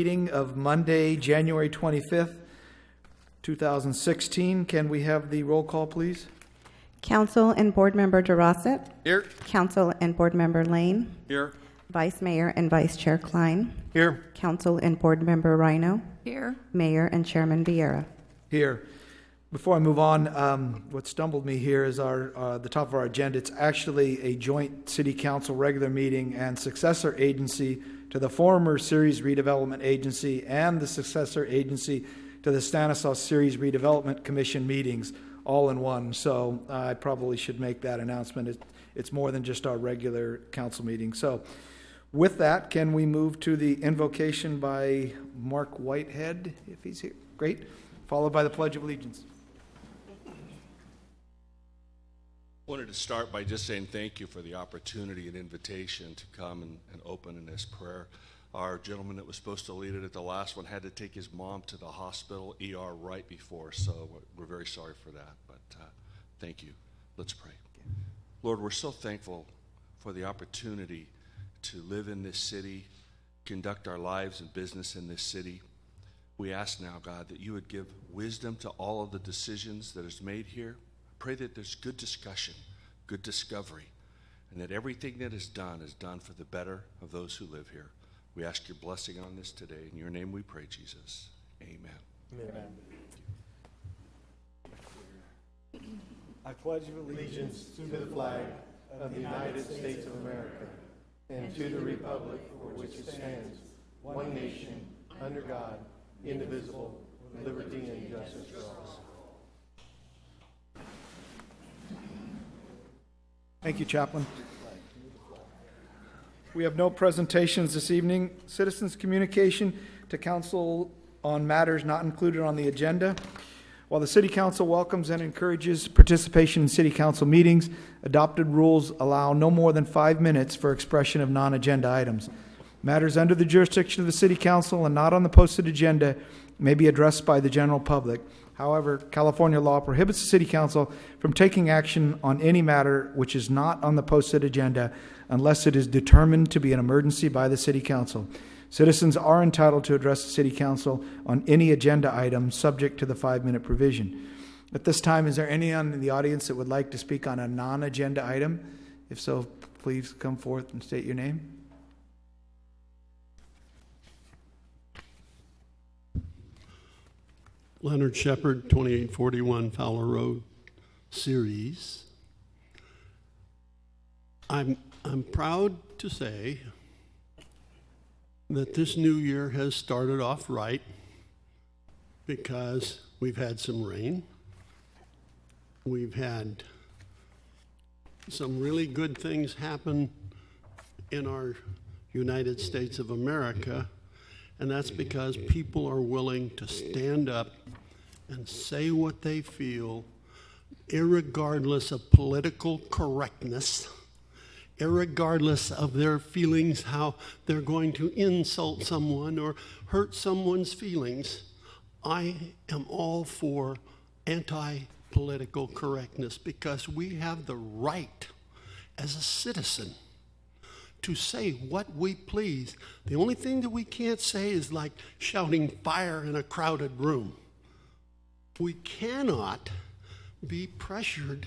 Meeting of Monday, January 25th, 2016. Can we have the roll call, please? Council and Board Member DeRosset. Here. Council and Board Member Lane. Here. Vice Mayor and Vice Chair Klein. Here. Council and Board Member Rhino. Here. Mayor and Chairman Vieira. Here. Before I move on, what stumbled me here is the top of our agenda. It's actually a joint City Council regular meeting and successor agency to the former Ceres Redevelopment Agency and the successor agency to the Stanislaus Ceres Redevelopment Commission meetings, all in one. So I probably should make that announcement. It's more than just our regular council meeting. So with that, can we move to the invocation by Mark Whitehead, if he's here? Great. Followed by the Pledge of Allegiance. Wanted to start by just saying thank you for the opportunity and invitation to come and open in this prayer. Our gentleman that was supposed to lead it at the last one had to take his mom to the hospital ER right before, so we're very sorry for that, but thank you. Let's pray. Lord, we're so thankful for the opportunity to live in this city, conduct our lives and business in this city. We ask now, God, that you would give wisdom to all of the decisions that is made here. Pray that there's good discussion, good discovery, and that everything that is done for the better of those who live here. We ask your blessing on this today. In your name we pray, Jesus. Amen. Amen. I pledge allegiance to the flag of the United States of America and to the republic for which it stands, one nation, under God, indivisible, with liberty and justice for all. Thank you, Chaplain. We have no presentations this evening. Citizens' communication to council on matters not included on the agenda. While the City Council welcomes and encourages participation in City Council meetings, adopted rules allow no more than 5 minutes for expression of non-agenda items. Matters under the jurisdiction of the City Council and not on the posted agenda may be addressed by the general public. However, California law prohibits the City Council from taking action on any matter which is not on the posted agenda unless it is determined to be an emergency by the City Council. Citizens are entitled to address the City Council on any agenda item subject to the 5-minute provision. At this time, is there anyone in the audience that would like to speak on a non-agenda item? If so, please come forth and state your name. Leonard Shepard, 2841 Fowler Road, Ceres. I'm proud to say that this new year has started off right because we've had some rain. We've had some really good things happen in our United States of America, and that's because people are willing to stand up and say what they feel, irregardless of political correctness, irregardless of their feelings, how they're going to insult someone or hurt someone's feelings. I am all for anti-political correctness because we have the right as a citizen to say what we please. The only thing that we can't say is like shouting fire in a crowded room. We cannot be pressured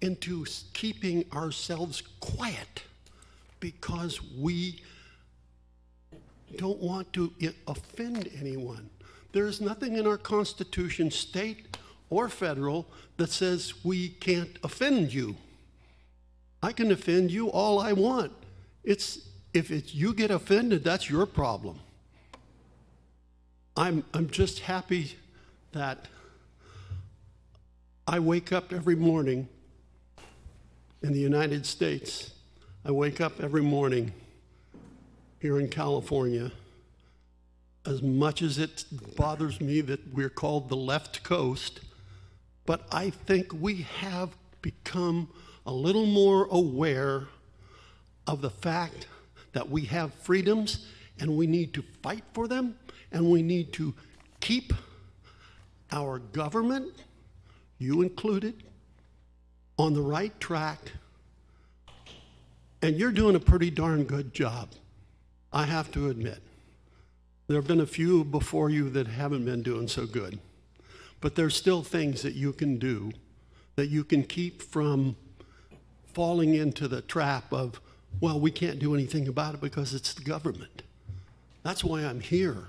into keeping ourselves quiet because we don't want to offend anyone. There's nothing in our Constitution, state or federal, that says we can't offend you. I can offend you all I want. If you get offended, that's your problem. I'm just happy that I wake up every morning in the United States. I wake up every morning here in California. As much as it bothers me that we're called the left coast, but I think we have become a little more aware of the fact that we have freedoms and we need to fight for them and we need to keep our government, you included, on the right track. And you're doing a pretty darn good job, I have to admit. There have been a few before you that haven't been doing so good. But there's still things that you can do that you can keep from falling into the trap of, well, we can't do anything about it because it's the government. That's why I'm here,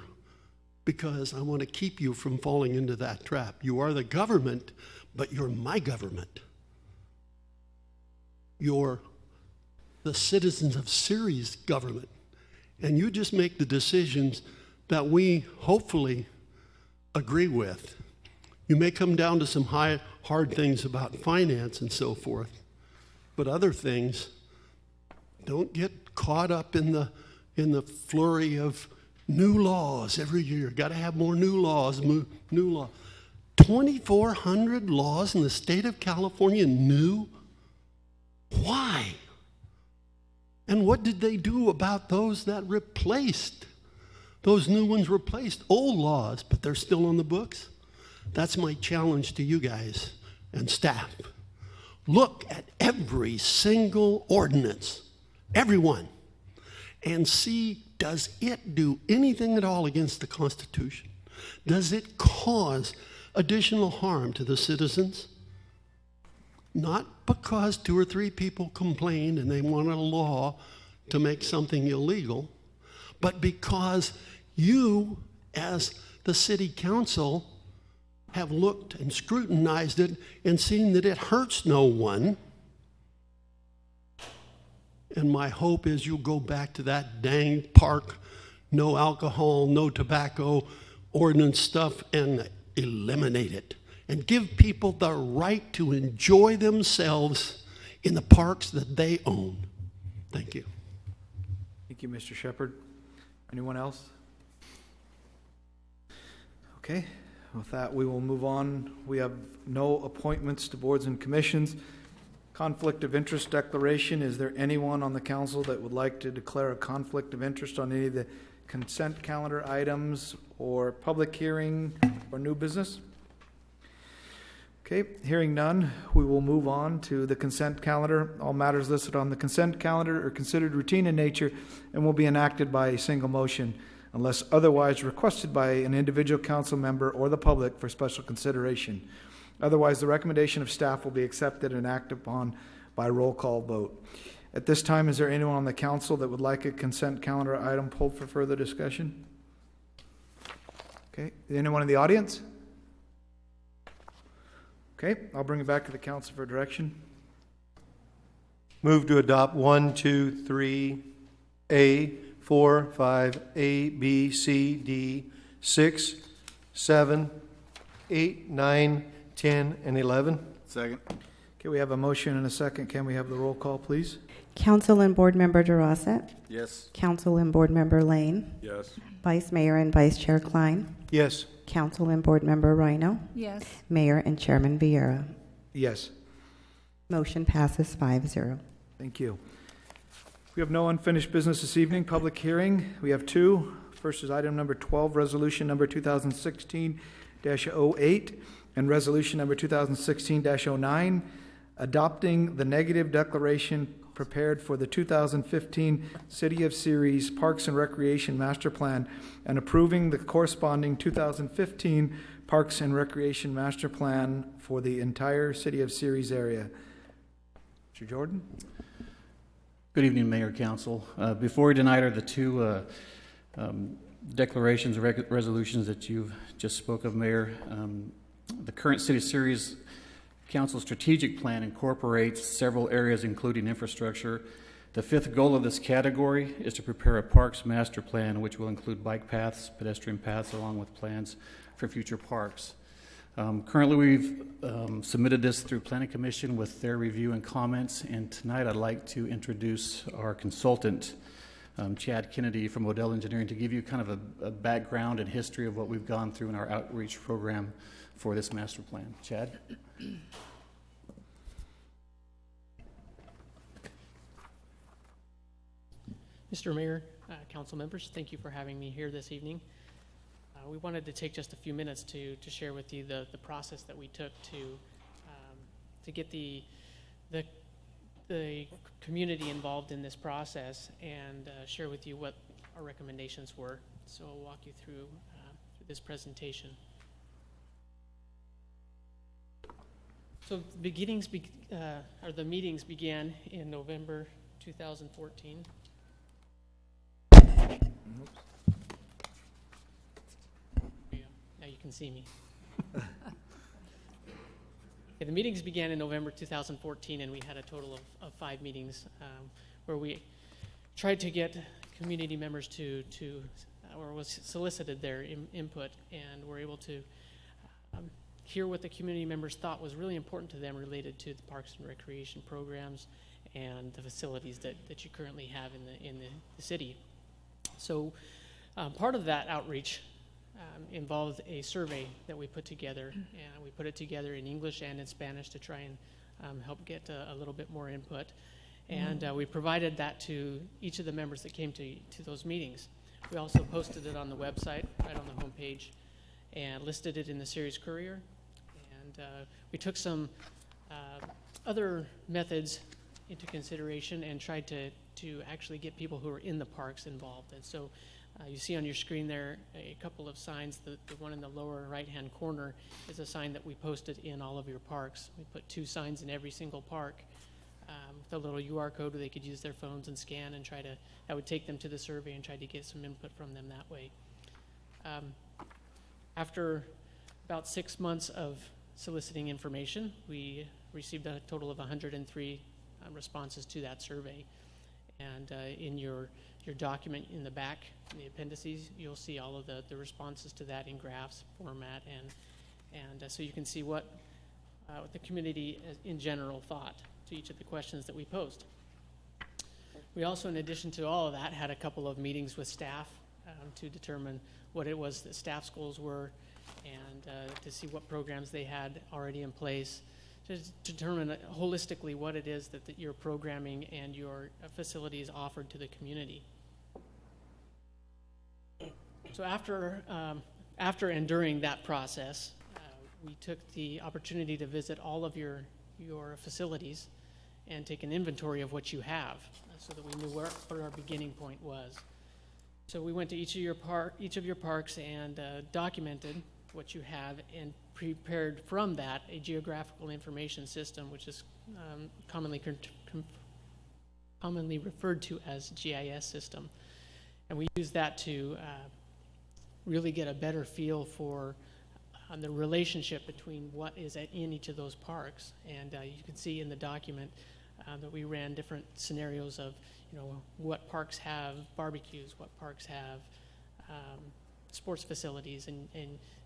because I want to keep you from falling into that trap. You are the government, but you're my government. You're the citizens of Ceres government. And you just make the decisions that we hopefully agree with. You may come down to some hard things about finance and so forth, but other things, don't get caught up in the flurry of new laws every year. Got to have more new laws, new law. 2,400 laws in the state of California new? Why? And what did they do about those that replaced? Those new ones replaced old laws, but they're still on the books. That's my challenge to you guys and staff. Look at every single ordinance, everyone, and see, does it do anything at all against the Constitution? Does it cause additional harm to the citizens? Not because 2 or 3 people complained and they wanted a law to make something illegal, but because you, as the city council, have looked and scrutinized it and seen that it hurts no one. And my hope is you'll go back to that dang park, no alcohol, no tobacco ordinance stuff and eliminate it. And give people the right to enjoy themselves in the parks that they own. Thank you. Thank you, Mr. Shepherd. Anyone else? Okay, with that, we will move on. We have no appointments to boards and commissions. Conflict of interest declaration. Is there anyone on the council that would like to declare a conflict of interest on any of the consent calendar items or public hearing or new business? Okay, hearing none, we will move on to the consent calendar. All matters listed on the consent calendar are considered routine in nature and will be enacted by a single motion unless otherwise requested by an individual council member or the public for special consideration. Otherwise, the recommendation of staff will be accepted and acted upon by roll call vote. At this time, is there anyone on the council that would like a consent calendar item pulled for further discussion? Okay, anyone in the audience? Okay, I'll bring it back to the council for direction. Move to adopt 1, 2, 3, A, 4, 5, A, B, C, D, 6, 7, 8, 9, 10, and 11. Second. Okay, we have a motion and a second. Can we have the roll call, please? Council and Board Member DeRosa, Yes. Council and Board Member Lane, Yes. Vice Mayor and Vice Chair Klein, Yes. Council and Board Member Rhino, Yes. Mayor and Chairman Vieira. Yes, Motion passes 5-0. thank you. We have no unfinished business this evening. Public hearing, we have 2. First is item number 12, resolution number 2016-08, and resolution number 2016-09, adopting the negative declaration prepared for the 2015 City of Ceres Parks and Recreation Master Plan and approving the corresponding 2015 Parks and Recreation Master Plan for the entire City of Ceres area. Mr. Jordan? Good evening, Mayor, Council. Before we deny the 2 declarations, resolutions that you've just spoke of, Mayor, the current City of Ceres Council strategic plan incorporates several areas, including infrastructure. The 5th goal of this category is to prepare a parks master plan, which will include bike paths, pedestrian paths, along with plans for future parks. Currently, we've submitted this through Planning Commission with their review and comments, and tonight I'd like to introduce our consultant, Chad Kennedy from Odell Engineering, to give you kind of a background and history of what we've gone through in our outreach program for this master plan. Chad? Mr. Mayor, council members, thank you for having me here this evening. We wanted to take just a few minutes to share with you the process that we took to get the community involved in this process and share with you what our recommendations were. So I'll walk you through this presentation. So the meetings began in November 2014. Now you can see me. The meetings began in November 2014, and we had a total of 5 meetings where we tried to get community members or was solicited their input, and were able to hear what the community members thought was really important to them related to the parks and recreation programs and the facilities that you currently have in the city. So part of that outreach involved a survey that we put together, and we put it together in English and in Spanish to try and help get a little bit more input. And we provided that to each of the members that came to those meetings. We also posted it on the website, right on the homepage, and listed it in the Ceres Courier. And we took some other methods into consideration and tried to actually get people who are in the parks involved. And so you see on your screen there a couple of signs. The one in the lower right-hand corner is a sign that we posted in all of your parks. We put 2 signs in every single park with a little UR code where they could use their phones and scan and that would take them to the survey and try to get some input from them that way. After about 6 months of soliciting information, we received a total of 103 responses to that survey. And in your document in the back, in the appendices, you'll see all of the responses to that in graphs format, and so you can see what the community in general thought to each of the questions that we posed. We also, in addition to all of that, had a couple of meetings with staff to determine what it was that staff's goals were, and to see what programs they had already in place, to determine holistically what it is that your programming and your facilities offered to the community. So after and during that process, we took the opportunity to visit all of your facilities and take an inventory of what you have, so that we knew what our beginning point was. So we went to each of your parks and documented what you have, and prepared from that a geographical information system, which is commonly referred to as GIS system. And we use that to really get a better feel for the relationship between what is in each of those parks. And you can see in the document that we ran different scenarios of, what parks have barbecues, what parks have sports facilities, and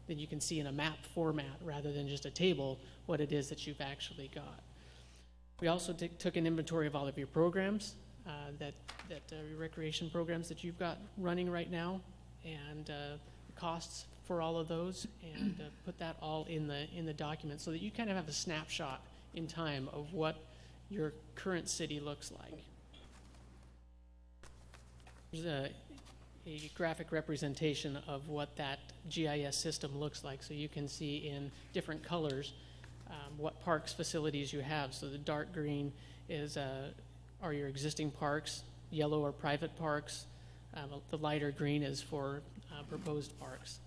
then you can see in a map format rather than just a table what it is that you've actually got. We also took an inventory of all of your programs, your recreation programs that you've got running right now, and the costs for all of those, and put that all in the document so that you kind of have a snapshot in time of what your current city looks like. There's a graphic representation of what that GIS system looks like, so you can see in different colors what parks facilities you have. So the dark green are your existing parks, yellow are private parks, the lighter green is for proposed parks.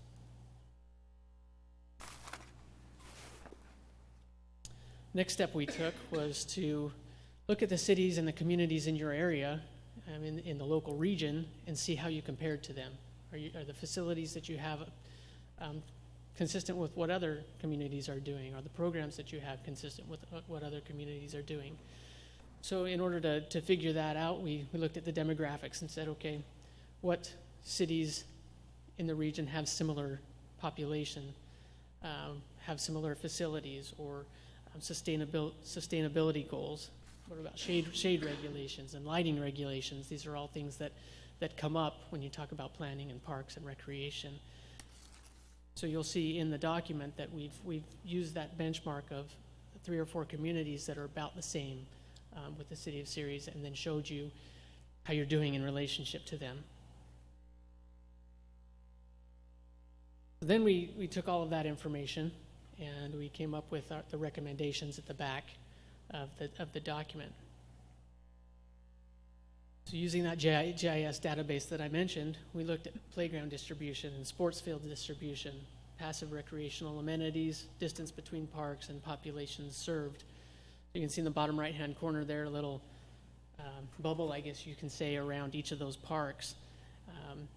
Next step we took was to look at the cities and the communities in your area, in the local region, and see how you compared to them. Are the facilities that you have consistent with what other communities are doing? Are the programs that you have consistent with what other communities are doing? So in order to figure that out, we looked at the demographics and said, okay, what cities in the region have similar population, have similar facilities, or sustainability goals? What about shade regulations and lighting regulations? These are all things that come up when you talk about planning and parks and recreation. So you'll see in the document that we've used that benchmark of 3 or 4 communities that are about the same with the city of Ceres, and then showed you how you're doing in relationship to them. Then we took all of that information and we came up with the recommendations at the back of the document. So using that GIS database that I mentioned, we looked at playground distribution and sports field distribution, passive recreational amenities, distance between parks, and populations served. You can see in the bottom right-hand corner there a little bubble, I guess you can say, around each of those parks.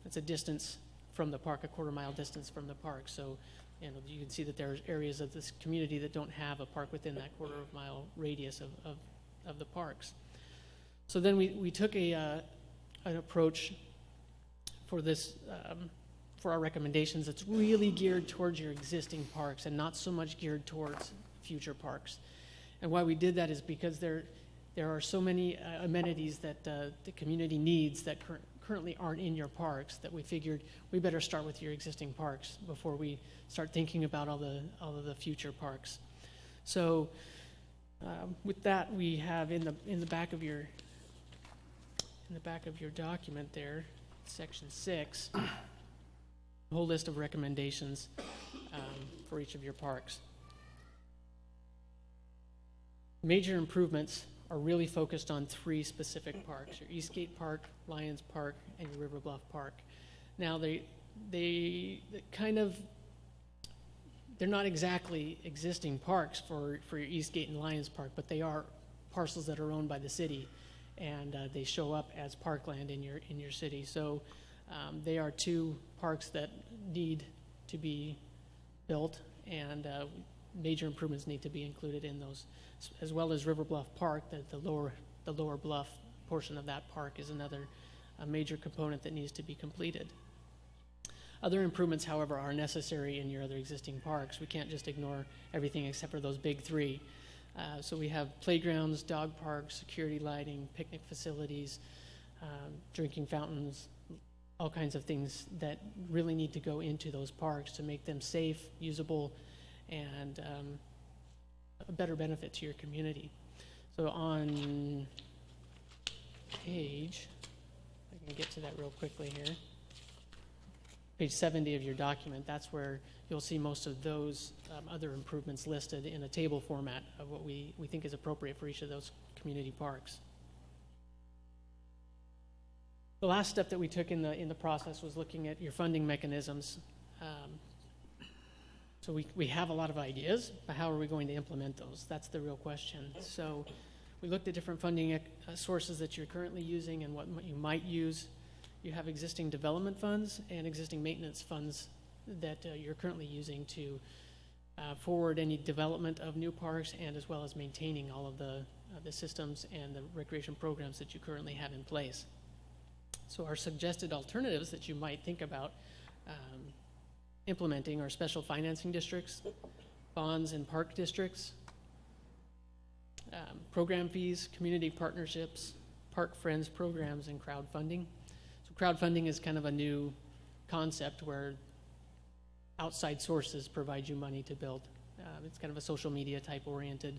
It's a distance from the park, a quarter-mile distance from the park. So you can see that there's areas of this community that don't have a park within that quarter-mile radius of the parks. So then we took an approach for this, for our recommendations that's really geared towards your existing parks and not so much geared towards future parks. And why we did that is because there are so many amenities that the community needs that currently aren't in your parks that we figured we better start with your existing parks before we start thinking about all of the future parks. So with that, we have in the back of your document there, section 6, a whole list of recommendations for each of your parks. Major improvements are really focused on 3 specific parks: your Eastgate Park, Lions Park, and your River Bluff Park. Now they're not exactly existing parks for your Eastgate and Lions Park, but they are parcels that are owned by the city, and they show up as parkland in your city. So they are 2 parks that need to be built, and major improvements need to be included in those, as well as River Bluff Park. The lower bluff portion of that park is another major component that needs to be completed. Other improvements, however, are necessary in your other existing parks. We can't just ignore everything except for those big 3. So we have playgrounds, dog parks, security lighting, picnic facilities, drinking fountains, all kinds of things that really need to go into those parks to make them safe, usable, and a better benefit to your community. So on page, I can get to that real quickly here, page 70 of your document, that's where you'll see most of those other improvements listed in a table format of what we think is appropriate for each of those community parks. The last step that we took in the process was looking at your funding mechanisms. So we have a lot of ideas, but how are we going to implement those? That's the real question. So we looked at different funding sources that you're currently using and what you might use. You have existing development funds and existing maintenance funds that you're currently using to forward any development of new parks, and as well as maintaining all of the systems and the recreation programs that you currently have in place. So our suggested alternatives that you might think about implementing are special financing districts, bonds and park districts, program fees, community partnerships, park friends programs, and crowdfunding. So crowdfunding is kind of a new concept where outside sources provide you money to build. It's kind of a social media type oriented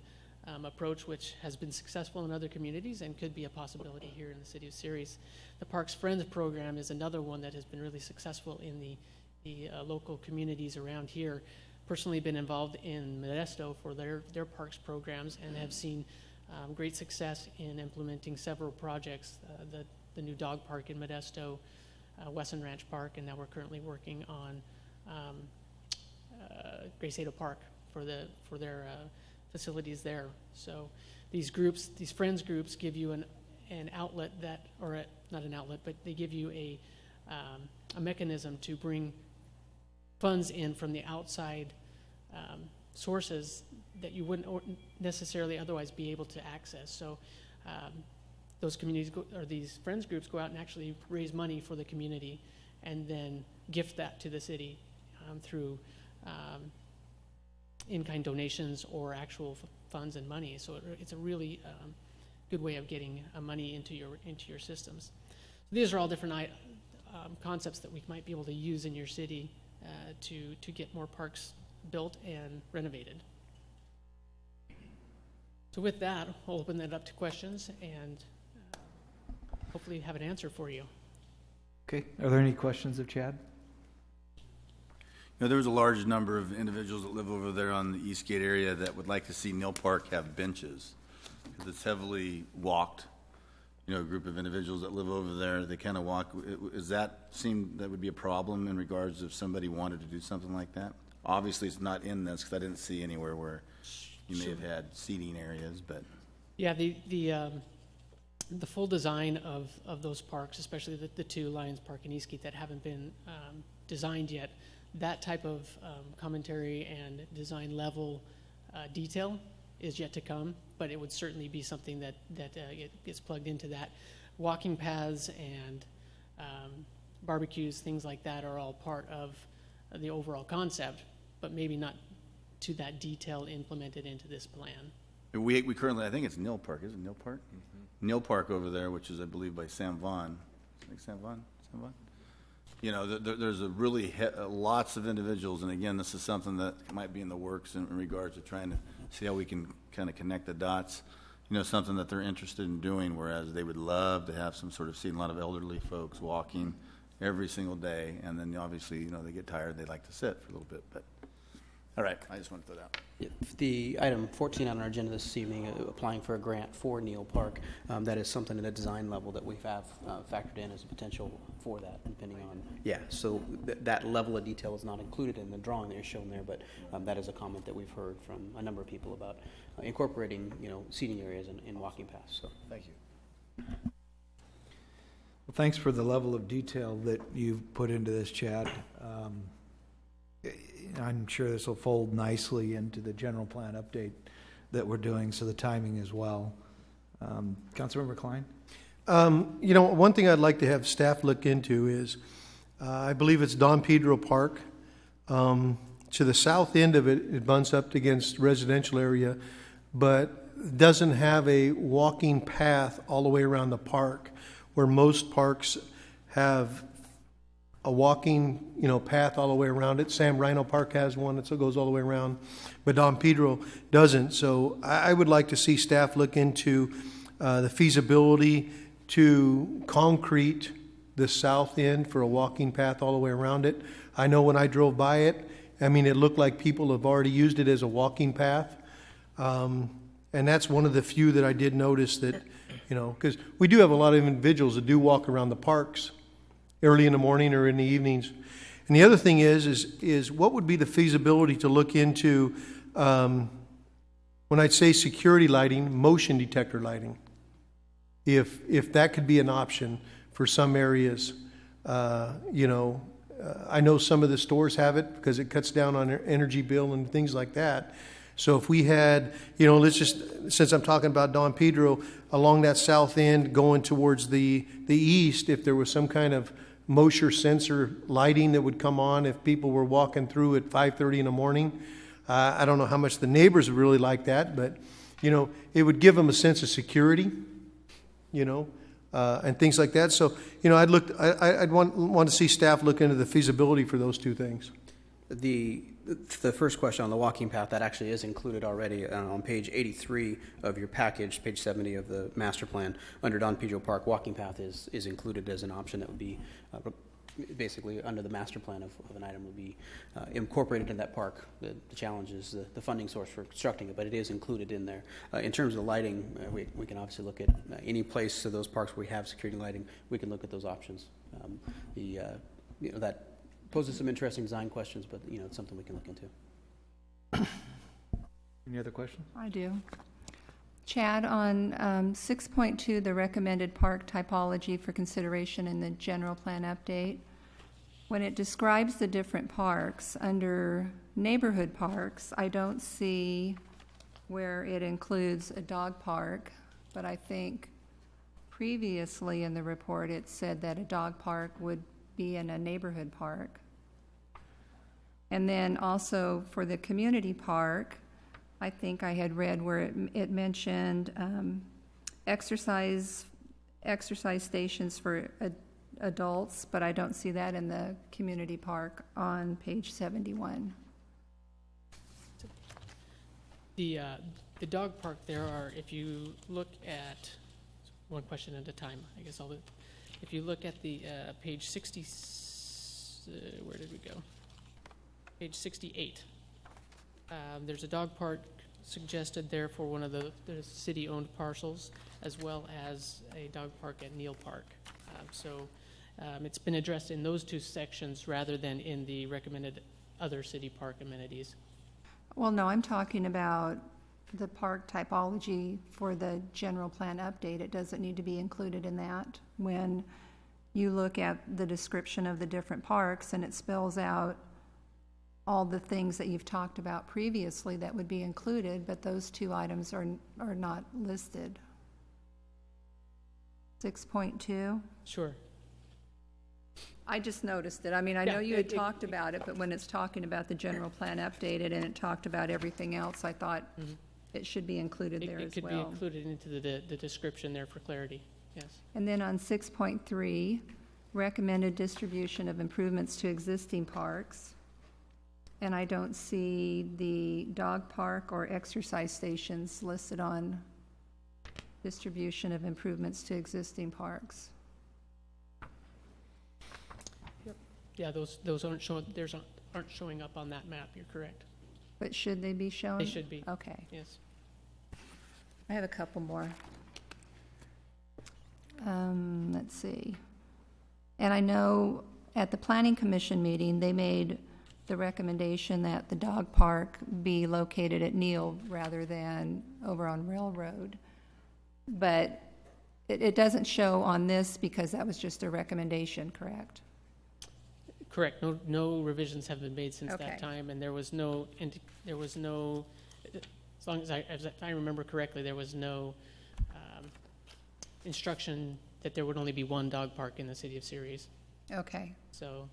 approach, which has been successful in other communities and could be a possibility here in the city of Ceres. The Parks Friends program is another one that has been really successful in the local communities around here. Personally been involved in Modesto for their parks programs and have seen great success in implementing several projects. The new dog park in Modesto, Wesson Ranch Park, and now we're currently working on Grace Ada Park for their facilities there. So these friends groups give you an outlet not an outlet, but they give you a mechanism to bring funds in from the outside sources that you wouldn't necessarily otherwise be able to access. So those communities these friends groups go out and actually raise money for the community and then gift that to the city through in-kind donations or actual funds and money. So it's a really good way of getting money into your systems. So these are all different concepts that we might be able to use in your city to get more parks built and renovated. So with that, we'll open that up to questions and hopefully have an answer for you. Okay, are there any questions of Chad? You know, there was a large number of individuals that live over there on the Eastgate area that would like to see Neal Park have benches because it's heavily walked a group of individuals that live over there, they kind of walk, that would be a problem in regards if somebody wanted to do something like that? Obviously, it's not in this, because I didn't see anywhere where you may have had seating areas, but. Yeah, the full design of those parks, especially the two, Lions Park and Eastgate, that haven't been designed yet, that type of commentary and design level detail is yet to come, but it would certainly be something that it gets plugged into that. Walking paths and barbecues, things like that are all part of the overall concept, but maybe not to that detail implemented into this plan. We currently, I think it's Neal Park, is it Neal Park? Mm-hmm. Neal Park over there, which is, I believe, by Sam Vaughn. I think Sam Vaughn? There's a really lots of individuals, and again, this is something that might be in the works in regards to trying to see how we can kind of connect the dots. Something that they're interested in doing, whereas they would love to have some sort of seeing a lot of elderly folks walking every single day, and then obviously, they get tired, they like to sit for a little bit, but. All right, I just want to throw that out. The item 14 on our agenda this evening, applying for a grant for Neal Park, that is something at a design level that we have factored in as a potential for that, depending on, so that level of detail is not included in the drawing that you're shown there, but that is a comment that we've heard from a number of people about incorporating, seating areas and walking paths, so. Thank you. Well, thanks for the level of detail that you've put into this, Chad. I'm sure this will fold nicely into the general plan update that we're doing, so the timing as well. Councilmember Klein? One thing I'd like to have staff look into is, I believe it's Don Pedro Park. To the south end of it, it bumps up against residential area, but doesn't have a walking path all the way around the park, where most parks have a walking, path all the way around it. Sam Rhino Park has one that goes all the way around, but Don Pedro doesn't. So I would like to see staff look into the feasibility to concrete the south end for a walking path all the way around it. I know when I drove by it, it looked like people have already used it as a walking path. And that's one of the few that I did notice that, because we do have a lot of individuals that do walk around the parks early in the morning or in the evenings. And the other thing is what would be the feasibility to look into, when I'd say security lighting, motion detector lighting. If that could be an option for some areas. I know some of the stores have it because it cuts down on their energy bill and things like that. So if we had, since I'm talking about Don Pedro, along that south end going towards the east, if there was some kind of motion sensor lighting that would come on if people were walking through at 5:30 in the morning. I don't know how much the neighbors would really like that, but, it would give them a sense of security, and things like that. So, I'd want to see staff look into the feasibility for those two things. The first question on the walking path, that actually is included already on page 83 of your package, page 70 of the master plan. Under Don Pedro Park, walking path is included as an option that would be basically under the master plan of an item would be incorporated in that park. The challenge is the funding source for constructing it, but it is included in there. In terms of the lighting, we can obviously look at any place of those parks where we have security lighting. We can look at those options. That poses some interesting design questions, but it's something we can look into. Any other questions? I do. Chad, on 6.2, the recommended park typology for consideration in the general plan update, when it describes the different parks, under neighborhood parks, I don't see where it includes a dog park, but I think previously in the report it said that a dog park would be in a neighborhood park. And then also for the community park, I think I had read where it mentioned exercise stations for adults, but I don't see that in the community park on page 71. The dog park, there are, if you look at, one question at a time, I guess if you look at the page 60, where did we go? Page 68. There's a dog park suggested there for one of the city-owned parcels, as well as a dog park at Neal Park. It's been addressed in those two sections rather than in the recommended other city park amenities. Well, no, I'm talking about the park typology for the general plan update. It doesn't need to be included in that. When you look at the description of the different parks and it spells out all the things that you've talked about previously that would be included, but those two items are not listed. 6.2. Sure. I just noticed it. I mean, I know you had talked about it, but when it's talking about the general plan updated and it talked about everything else, I thought it should be included there as well. It could be included into the description there for clarity, yes. And then on 6.3, recommended distribution of improvements to existing parks. And I don't see the dog park or exercise stations listed on distribution of improvements to existing parks. Yeah, those aren't showing up on that map, you're correct. But should they be shown? They should be. Okay. Yes. I have a couple more. Let's see. And I know at the Planning Commission meeting, they made the recommendation that the dog park be located at Neal rather than over on Railroad. But it doesn't show on this because that was just a recommendation, correct? Correct. No revisions have been made since Okay. that time, and there was no, as long as I remember correctly, there was no instruction that there would only be one dog park in the city of Ceres. Okay. So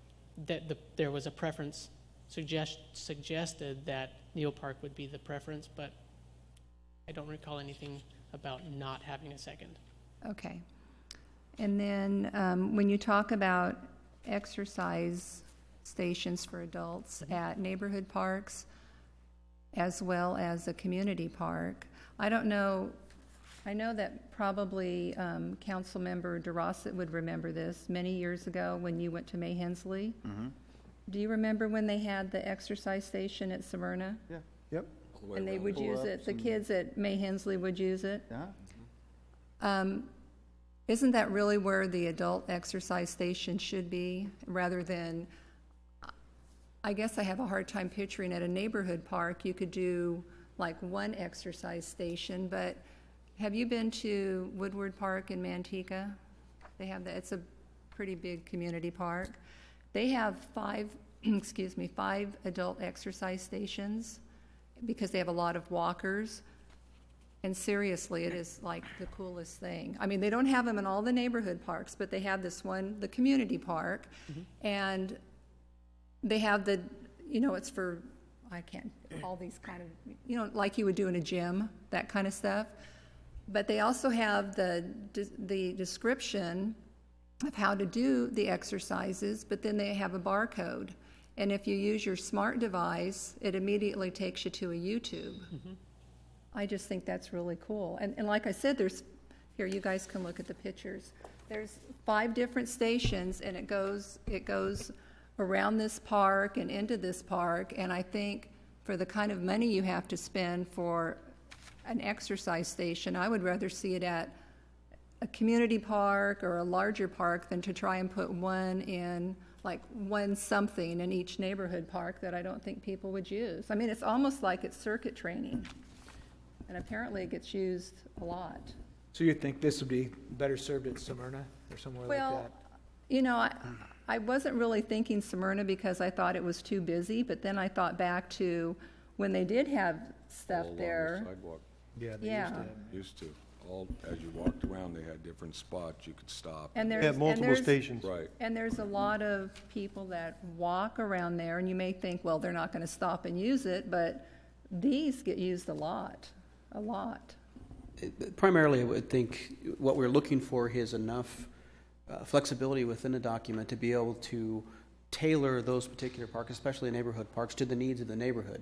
there was a preference suggested that Neal Park would be the preference, but I don't recall anything about not having a second. Okay. And then when you talk about exercise stations for adults at neighborhood parks as well as a community park, I don't know, I know that probably Councilmember DeRossett would remember this many years ago when you went to May Hensley. Do you remember when they had the exercise station at Smyrna? Yeah. Yep. And they would use it, the kids at May Hensley would use it? Yeah. Isn't that really where the adult exercise station should be, rather than, I guess I have a hard time picturing at a neighborhood park, you could do like one exercise station, but have you been to Woodward Park in Manteca? They have that, it's a pretty big community park. They have 5 adult exercise stations because they have a lot of walkers. And seriously, it is like the coolest thing. I mean, they don't have them in all the neighborhood parks, but they have this one, the community park, and they have it's for, all these kind of, like you would do in a gym, that kind of stuff. But they also have the description of how to do the exercises, but then they have a barcode. And if you use your smart device, it immediately takes you to a YouTube. I just think that's really cool. And like I said, here, you guys can look at the pictures. There's 5 different stations, and it goes around this park and into this park. And I think for the kind of money you have to spend for an exercise station, I would rather see it at a community park or a larger park than to try and put one in, like one something in each neighborhood park that I don't think people would use. I mean, it's almost like it's circuit training. And apparently it gets used a lot. So you think this would be better served at Smyrna or somewhere like that? Well, I wasn't really thinking Smyrna because I thought it was too busy, but then I thought back to when they did have stuff there. Sidewalk Yeah, they Yeah. used to. All, as you walked around, they had different spots you could stop. And They there's, had and there's, stations. Right. and there's a lot of people that walk around there, and you may think, well, they're not going to stop and use it, but these get used a lot. Primarily, I would think what we're looking for is enough flexibility within the document to be able to tailor those particular parks, especially neighborhood parks, to the needs of the neighborhood.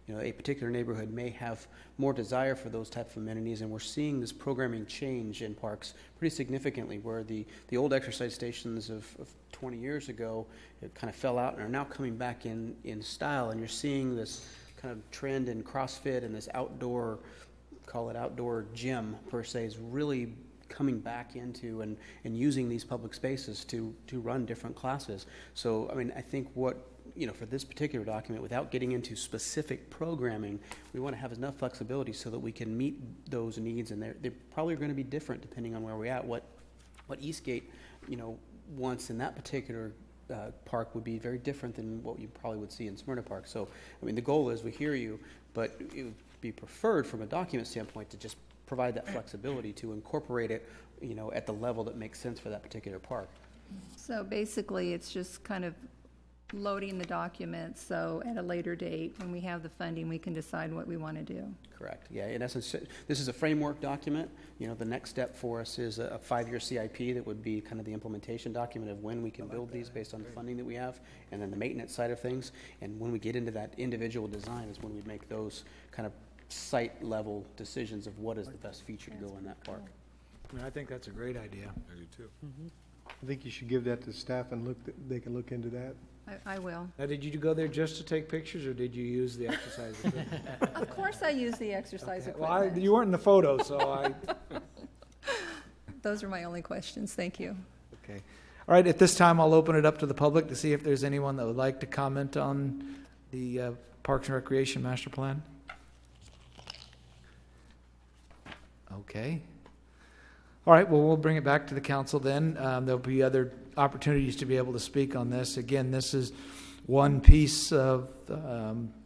A particular neighborhood may have more desire for those type of amenities, and we're seeing this programming change in parks pretty significantly, where the old exercise stations of 20 years ago, it kind of fell out and are now coming back in style, and you're seeing this kind of trend in CrossFit and this outdoor, call it outdoor gym per se, is really coming back into and using these public spaces to run different classes. So, I mean, I think for this particular document, without getting into specific programming, we want to have enough flexibility so that we can meet those needs, and they're probably going to be different depending on where we're at. What Eastgate, wants in that particular park would be very different than what you probably would see in Smyrna Park. So, I mean, the goal is we hear you, but it would be preferred from a document standpoint to just provide that flexibility to incorporate it, at the level that makes sense for that particular park. So basically, it's just kind of loading the documents, so at a later date, when we have the funding, we can decide what we want to do. Correct. Yeah, in essence, this is a framework document. The next step for us is a 5-year CIP that would be kind of the implementation document of when we can build these based on the funding that we have, and then the maintenance side of things. And when we get into that individual design is when we make those kind of site level decisions of what is the best feature to go in that park. I think that's a great idea. I do too. I think you should give that to staff and they can look into that. I will. Now, did you go there just to take pictures, or did you use the exercise equipment? Of course I use the exercise Okay. equipment. Well, you weren't in the photo, so I... Those are my only questions. Thank you. Okay. All right, at this time, I'll open it up to the public to see if there's anyone that would like to comment on the Parks and Recreation Master Plan. Okay. All right, well, we'll bring it back to the council then. There'll be other opportunities to be able to speak on this. Again, this is one piece of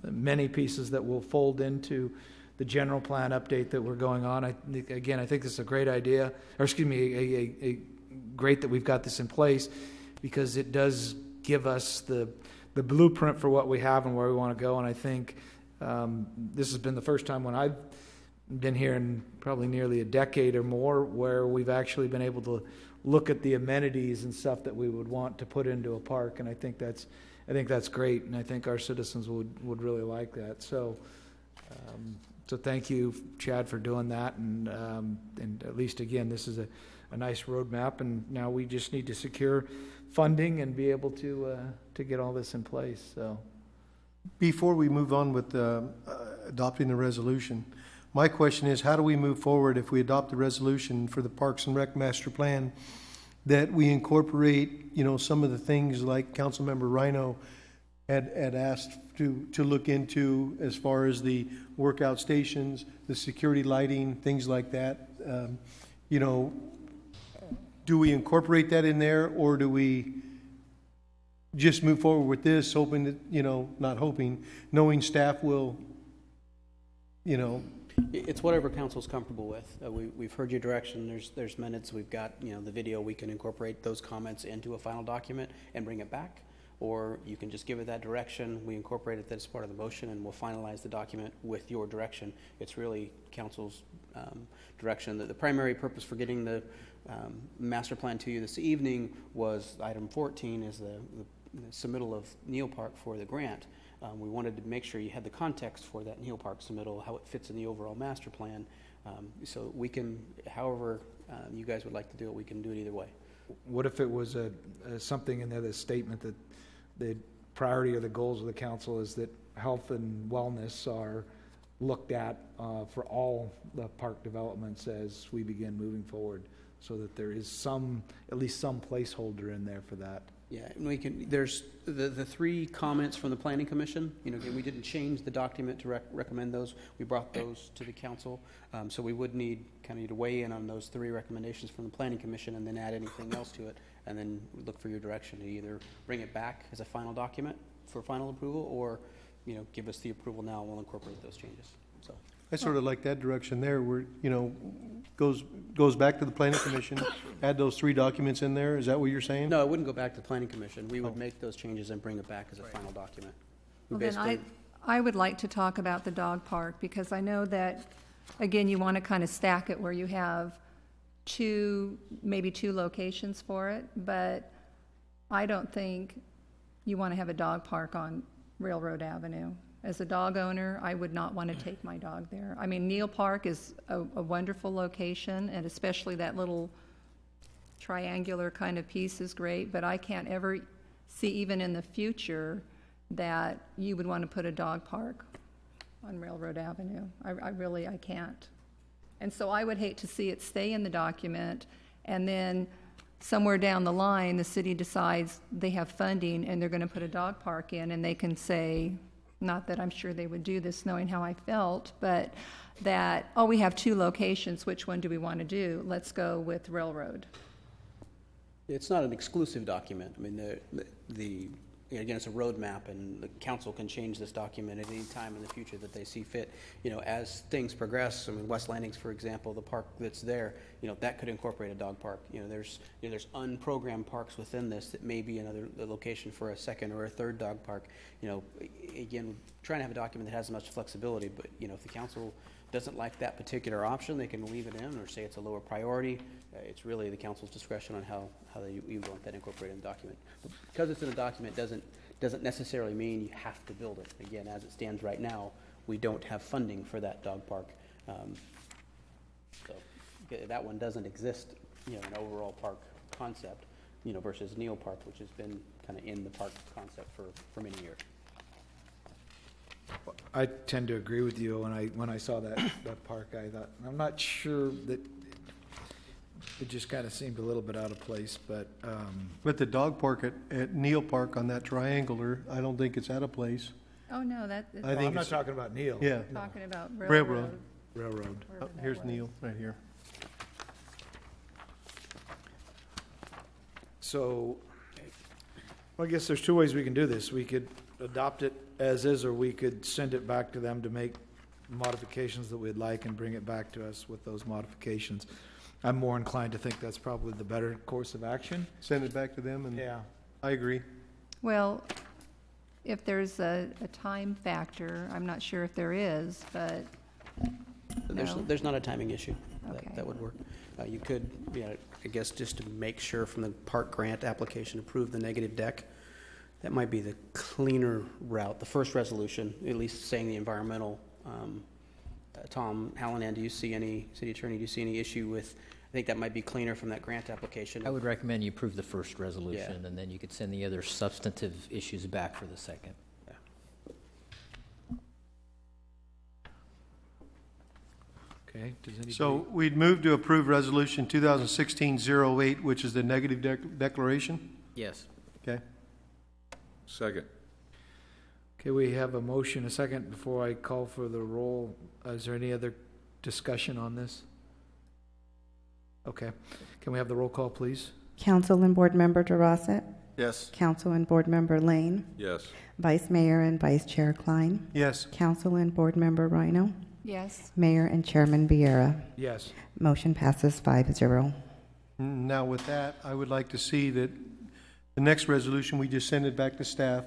many pieces that will fold into the general plan update that we're going on. I think this is a great idea, or excuse me, a great that we've got this in place, because it does give us the blueprint for what we have and where we want to go. And I think this has been the first time when I've been here in probably nearly a decade or more where we've actually been able to look at the amenities and stuff that we would want to put into a park. And I think that's great, and I think our citizens would really like that. So thank you, Chad, for doing that. And at least, again, this is a nice roadmap, and now we just need to secure funding and be able to get all this in place. So, Before we move on with adopting the resolution, my question is, how do we move forward if we adopt the resolution for the Parks and Rec Master Plan, that we incorporate, some of the things like Councilmember Rhino had asked to look into as far as the workout stations, the security lighting, things like that? Do we incorporate that in there, or do we just move forward with this, hoping that, not hoping, knowing staff will, It's whatever council's comfortable with. We've heard your direction. There's minutes. We've got, the video. We can incorporate those comments into a final document and bring it back. Or you can just give it that direction. We incorporate it as part of the motion, and we'll finalize the document with your direction. It's really council's direction. The primary purpose for getting the master plan to you this evening was item 14 is the submittal of Neal Park for the grant. We wanted to make sure you had the context for that Neal Park submittal, how it fits in the overall master plan. So we can, however you guys would like to do it, we can do it either way. what if it was something in there, the statement that the priority or the goals of the council is that health and wellness are looked at for all the park developments as we begin moving forward, so that there is at least some placeholder in there for that? Yeah, and we can, there's the 3 comments from the Planning Commission. Again, we didn't change the document to recommend those. We brought those to the council. So we would need kind of you to weigh in on those 3 recommendations from the Planning Commission, and then add anything else to it, and then look for your direction to either bring it back as a final document for final approval, or, give us the approval now and we'll incorporate those changes. So I sort of like that direction there, where, goes back to the Planning Commission, add those 3 documents in there. Is that what you're saying? no, it wouldn't go back to the Planning Commission. We would make those changes and bring it back as a final document. We Well, then I would like to talk about the dog park, because I know that, again, you want to kind of stack it where you have maybe two locations for it, but I don't think you want to have a dog park on Railroad Avenue. As a dog owner, I would not want to take my dog there. I mean, Neal Park is a wonderful location, and especially that little triangular kind of piece is great, but I can't ever see, even in the future, that you would want to put a dog park on Railroad Avenue. I can't. And so I would hate to see it stay in the document, and then somewhere down the line, the city decides they have funding and they're going to put a dog park in, and they can say, not that I'm sure they would do this knowing how I felt, but that, oh, we have 2 locations, which one do we want to do? Let's go with Railroad. It's not an exclusive document. I mean, again, it's a roadmap, and the council can change this document at any time in the future that they see fit. As things progress, I mean, West Landings, for example, the park that's there, that could incorporate a dog park. There's unprogrammed parks within this that may be another location for a second or a third dog park. Again, trying to have a document that has as much flexibility, but, if the council doesn't like that particular option, they can leave it in or say it's a lower priority. It's really the council's discretion on how you want that incorporated in the document. But because it's in a document doesn't necessarily mean you have to build it. Again, as it stands right now, we don't have funding for that dog park. So that one doesn't exist, an overall park concept, versus Neal Park, which has been kind of in the park concept for many years. I tend to agree with you. When I saw that park, I thought, I'm not sure that it just kind of seemed a little bit out of place, but. But the dog park at Neal Park on that triangular, I don't think it's out of place. Oh, no, I think I'm not it's- talking about Neil. Yeah. talking about Railroad. Railroad. Oh, here's Neal, right here. So, well, I guess there's 2 ways we can do this. We could adopt it as is, or we could send it back to them to make modifications that we'd like and bring it back to us with those modifications. I'm more inclined to think that's probably the better course of action. Send it back to them, and Yeah. I agree. Well, if there's a time factor, I'm not sure if there is, but No. There's not a timing issue. Okay. That would work. You could, I guess, just to make sure from the park grant application, approve the negative deck. That might be the cleaner route. The first resolution, at least saying the environmental. Tom Hallinan, City Attorney, do you see any issue with, I think that might be cleaner from that grant application. I would recommend you approve the first resolution, and then you could send the other substantive issues back for the second. Okay, does anybody? So we'd move to approve Resolution 2016-08, which is the negative declaration? Yes. Okay. Second. Okay, we have a motion, a second, before I call for the roll. Is there any other discussion on this? Okay, can we have the roll call, please? Council and Board Member DeRossett, Yes. Council and Board Member Lane, Yes. Vice Mayor and Vice Chair Klein, Yes. Council and Board Member Rhino, yes. Mayor and Chairman Vieira. Yes. Motion passes 5-0. Now with that, I would like to see that the next resolution, we just send it back to staff,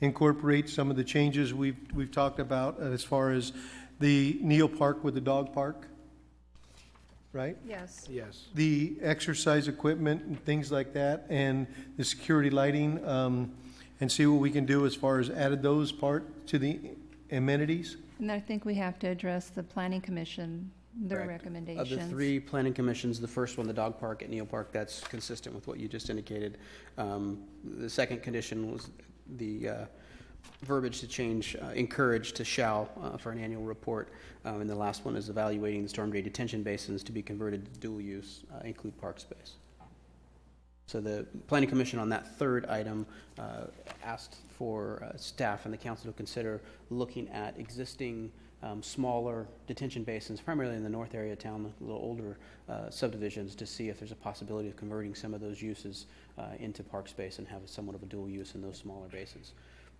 incorporate some of the changes we've talked about as far as the Neal Park with the dog park, right? Yes. Yes. The exercise equipment and things like that, and the security lighting, and see what we can do as far as added those part to the amenities. And I think we have to address the Planning Commission, their Correct. recommendations. Of the 3 planning commissions, the first one, the dog park at Neal Park, that's consistent with what you just indicated. The second condition was the verbiage to change encourage to shall for an annual report. And the last one is evaluating the storm drain detention basins to be converted to dual use, include park space. So the planning commission on that third item asked for staff and the council to consider looking at existing smaller detention basins, primarily in the north area of town, a little older subdivisions, to see if there's a possibility of converting some of those uses into park space and have somewhat of a dual use in those smaller basins.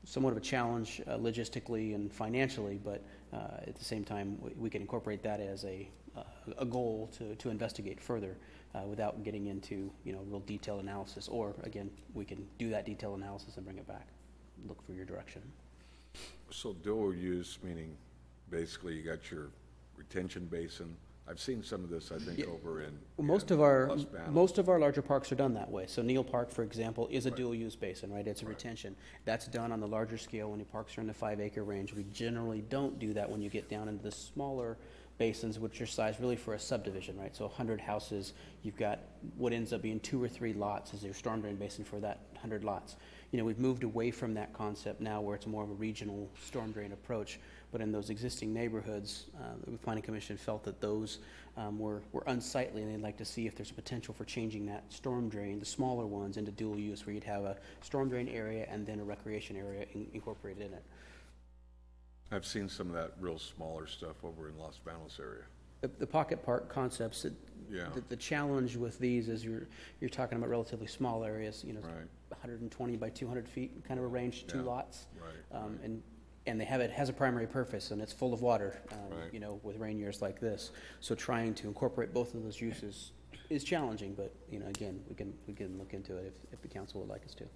Somewhat of a challenge logistically and financially, but at the same time, we can incorporate that as a goal to investigate further without getting into real detailed analysis. Or again, we can do that detailed analysis and bring it back. Look for your direction. So dual use, meaning basically you got your retention basin. I've seen some of this, I think, Yeah. over in. Most of our larger parks are done that way. So Neal Park, for example, is a Right. dual use basin, right? It's a retention. That's done on the larger scale when your parks are in the 5-acre range. We generally don't do that when you get down into the smaller basins, which are sized really for a subdivision, right? So 100 houses, you've got what ends up being 2 or 3 lots as your storm drain basin for that 100 lots. You know, we've moved away from that concept now where it's more of a regional storm drain approach. But in those existing neighborhoods, the Planning Commission felt that those were unsightly, and they'd like to see if there's potential for changing that storm drain, the smaller ones, into dual use, where you'd have a storm drain area and then a recreation area incorporated in it. I've seen some of that real smaller stuff over in Los Banos area. The pocket park concepts, Yeah. the challenge with these is you're talking about relatively small areas, you know, Right. 120 by 200 feet, kind of a range, two Yeah. lots. Right, right. And it has a primary purpose, and it's full of water, Right. you know, with rain years like this. So trying to incorporate both of those uses is challenging, but, you know, again, we can look into it if the council would like us to.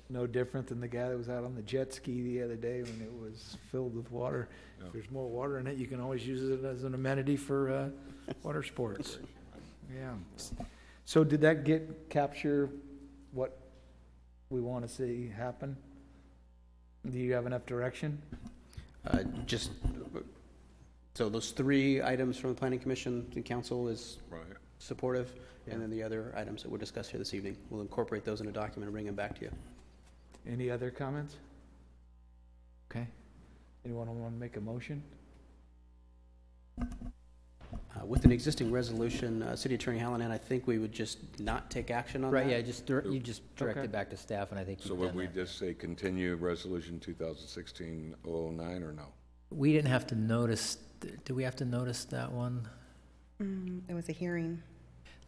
No different than the guy that was out on the jet ski the other day when it was filled with water. Yeah. If there's more water in it, you can always use it as an amenity for water sports. Yeah. So did that capture what we want to see happen? Do you have enough direction? So those three items from the Planning Commission, the council is Right. supportive, Yeah. and then the other items that we'll discuss here this evening, we'll incorporate those in a document and bring them back to you. Any other comments? Okay. Anyone want to make a motion? With an existing resolution, City Attorney Hallinan, I think we would just not take action on that. Right, yeah, you just direct Okay. it back to staff, and I think So you've would done we that. just say continue resolution 2016-009 or no? We didn't have to notice, do we have to notice that one? There was a hearing.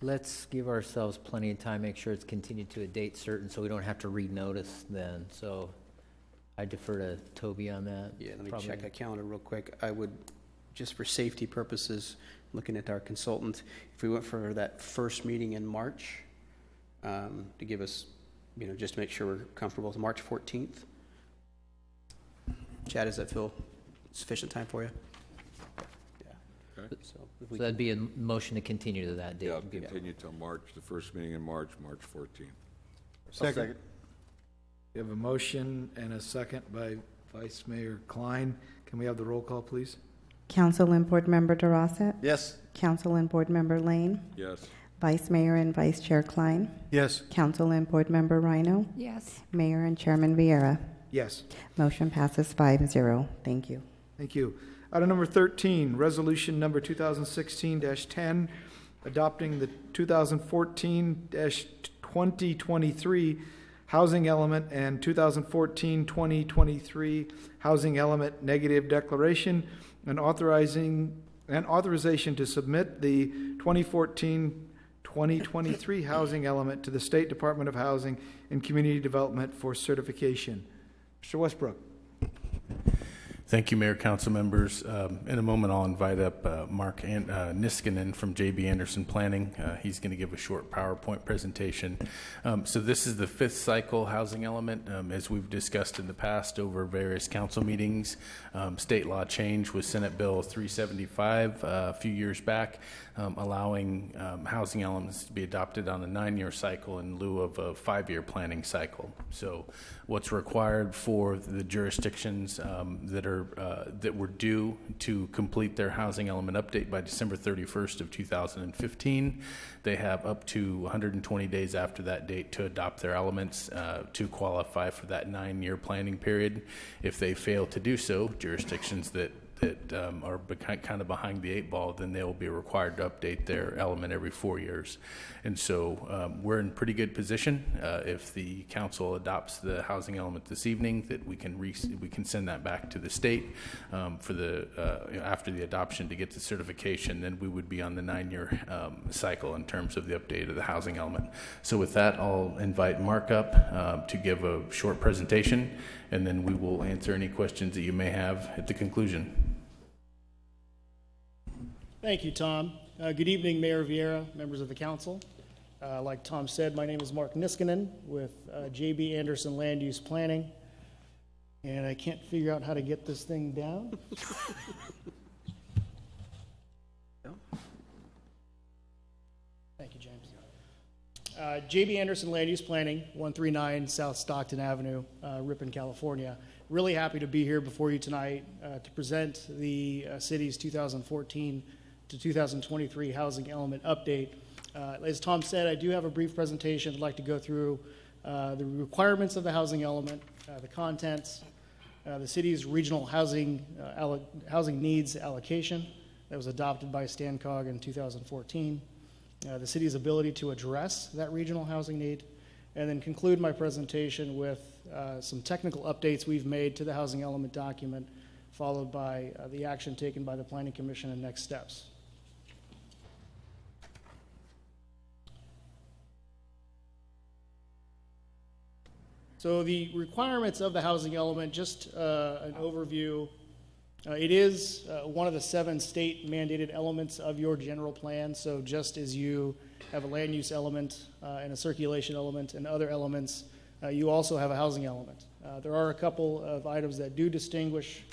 Let's give ourselves plenty of time, make sure it's continued to a date certain, so we don't have to re-notice then. So I defer to Toby on that. Yeah, let me Probably. check a calendar real quick. I would, just for safety purposes, looking at our consultant, if we went for that first meeting in March, to give us, you know, just to make sure we're comfortable with March 14th. Chad, does that feel sufficient time for you? Yeah. Okay. So if So we that'd be a motion to continue to that date. Yeah, continue till March, the first meeting in March, March 14th. Second. We have a motion and a second by Vice Mayor Klein. Can we have the roll call, please? Council and Board Member DeRosa. Yes. Council and Board Member Lane. Yes. Vice Mayor and Vice Chair Klein. Yes. Council and Board Member Rhino. Yes. Mayor and Chairman Vieira. Yes. Motion passes 5-0. Thank you. Thank you. Item number 13, resolution number 2016-10, adopting the 2014-2023 housing element and 2014-2023 housing element negative declaration, and authorization to submit the 2014-2023 housing element to the State Department of Housing and Community Development for certification. Mr. Westbrook. Thank you, Mayor, council members. In a moment, I'll invite up Mark Niskanen from J.B. Anderson Planning. He's going to give a short PowerPoint presentation. So this is the fifth cycle housing element. As we've discussed in the past over various council meetings, state law change with Senate Bill 375 a few years back, allowing housing elements to be adopted on a 9-year cycle in lieu of a 5-year planning cycle. So what's required for the jurisdictions that were due to complete their housing element update by December 31st of 2015. They have up to 120 days after that date to adopt their elements to qualify for that 9-year planning period. If they fail to do so, jurisdictions that are kind of behind the 8 ball, then they will be required to update their element every 4 years. And so we're in pretty good position. If the council adopts the housing element this evening, that we can send that back to the state for the after the adoption to get the certification. Then we would be on the 9-year cycle in terms of the update of the housing element. So with that, I'll invite Mark up to give a short presentation, and then we will answer any questions that you may have at the conclusion. Thank you, Tom. Good evening, Mayor Vieira, members of the council. Like Tom said, my name is Mark Niskanen with J.B. Anderson Land Use Planning, and I can't figure out how to get this thing down. Thank you, James. J.B. Anderson Land Use Planning, 139 South Stockton Avenue, Ripon, California. Really happy to be here before you tonight to present the city's 2014 to 2023 housing element update. As Tom said, I do have a brief presentation I'd like to go through the requirements of the housing element, the contents, the city's regional housing needs allocation that was adopted by StanCog in 2014, the city's ability to address that regional housing need, and then conclude my presentation with some technical updates we've made to the housing element document, followed by the action taken by the Planning Commission and next steps. So the requirements of the housing element, just an overview. It is one of the 7 state mandated elements of your general plan. So just as you have a land use element and a circulation element and other elements, you also have a housing element. There are a couple of items that do distinguish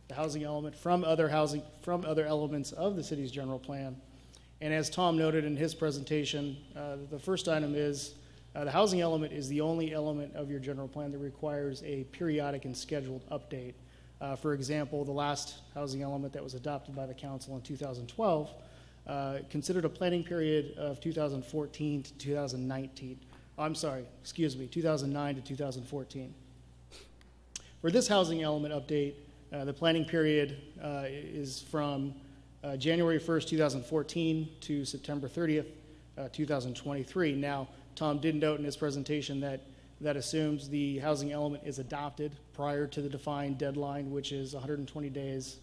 the housing element from other elements of the city's general plan. And as Tom noted in his presentation, the first item is the housing element is the only element of your general plan that requires a periodic and scheduled update. For example, the last housing element that was adopted by the council in 2012 considered a planning period of 2014 to 2019. 2009 to 2014. For this housing element update, the planning period is from January 1st, 2014 to September 30th, 2023. Now, Tom did note in his presentation that assumes the housing element is adopted prior to the defined deadline, which is 120 days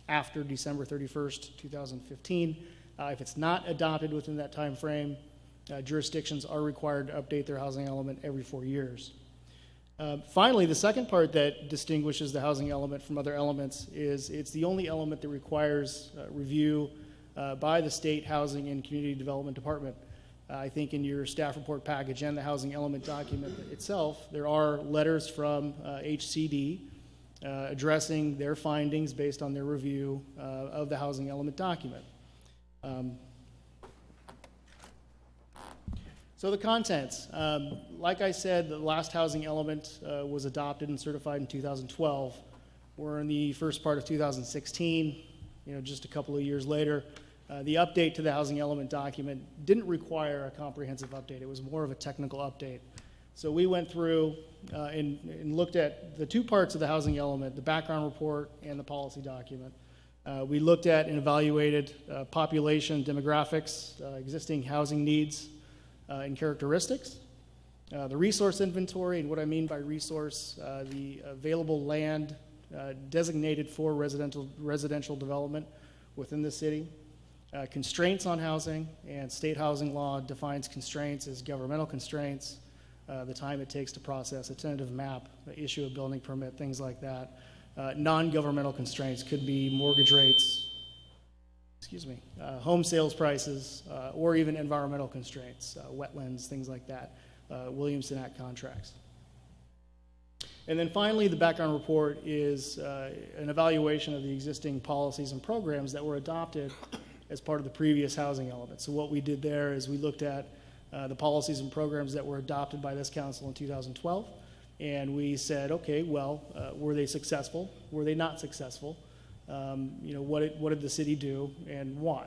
after December 31st, 2015. If it's not adopted within that time frame, jurisdictions are required to update their housing element every 4 years. Finally, the second part that distinguishes the housing element from other elements is it's the only element that requires review by the State Housing and Community Development Department. I think in your staff report package and the housing element document itself, there are letters from HCD addressing their findings based on their review of the housing element document. So the contents, like I said, the last housing element was adopted and certified in 2012. We're in the first part of 2016, just a couple of years later. The update to the housing element document didn't require a comprehensive update. It was more of a technical update. So we went through and looked at the 2 parts of the housing element, the background report and the policy document. We looked at and evaluated population demographics, existing housing needs and characteristics, the resource inventory, and what I mean by resource, the available land designated for residential development within the city. Constraints on housing, and state housing law defines constraints as governmental constraints, the time it takes to process a tentative map, issue a building permit, things like that. Non-governmental constraints could be mortgage rates, home sales prices, or even environmental constraints, wetlands, things like that, Williamson Act contracts. And then finally, the background report is an evaluation of the existing policies and programs that were adopted as part of the previous housing element. So what we did there is we looked at the policies and programs that were adopted by this council in 2012, and we said, okay, well, were they successful? Were they not successful? What did the city do and why?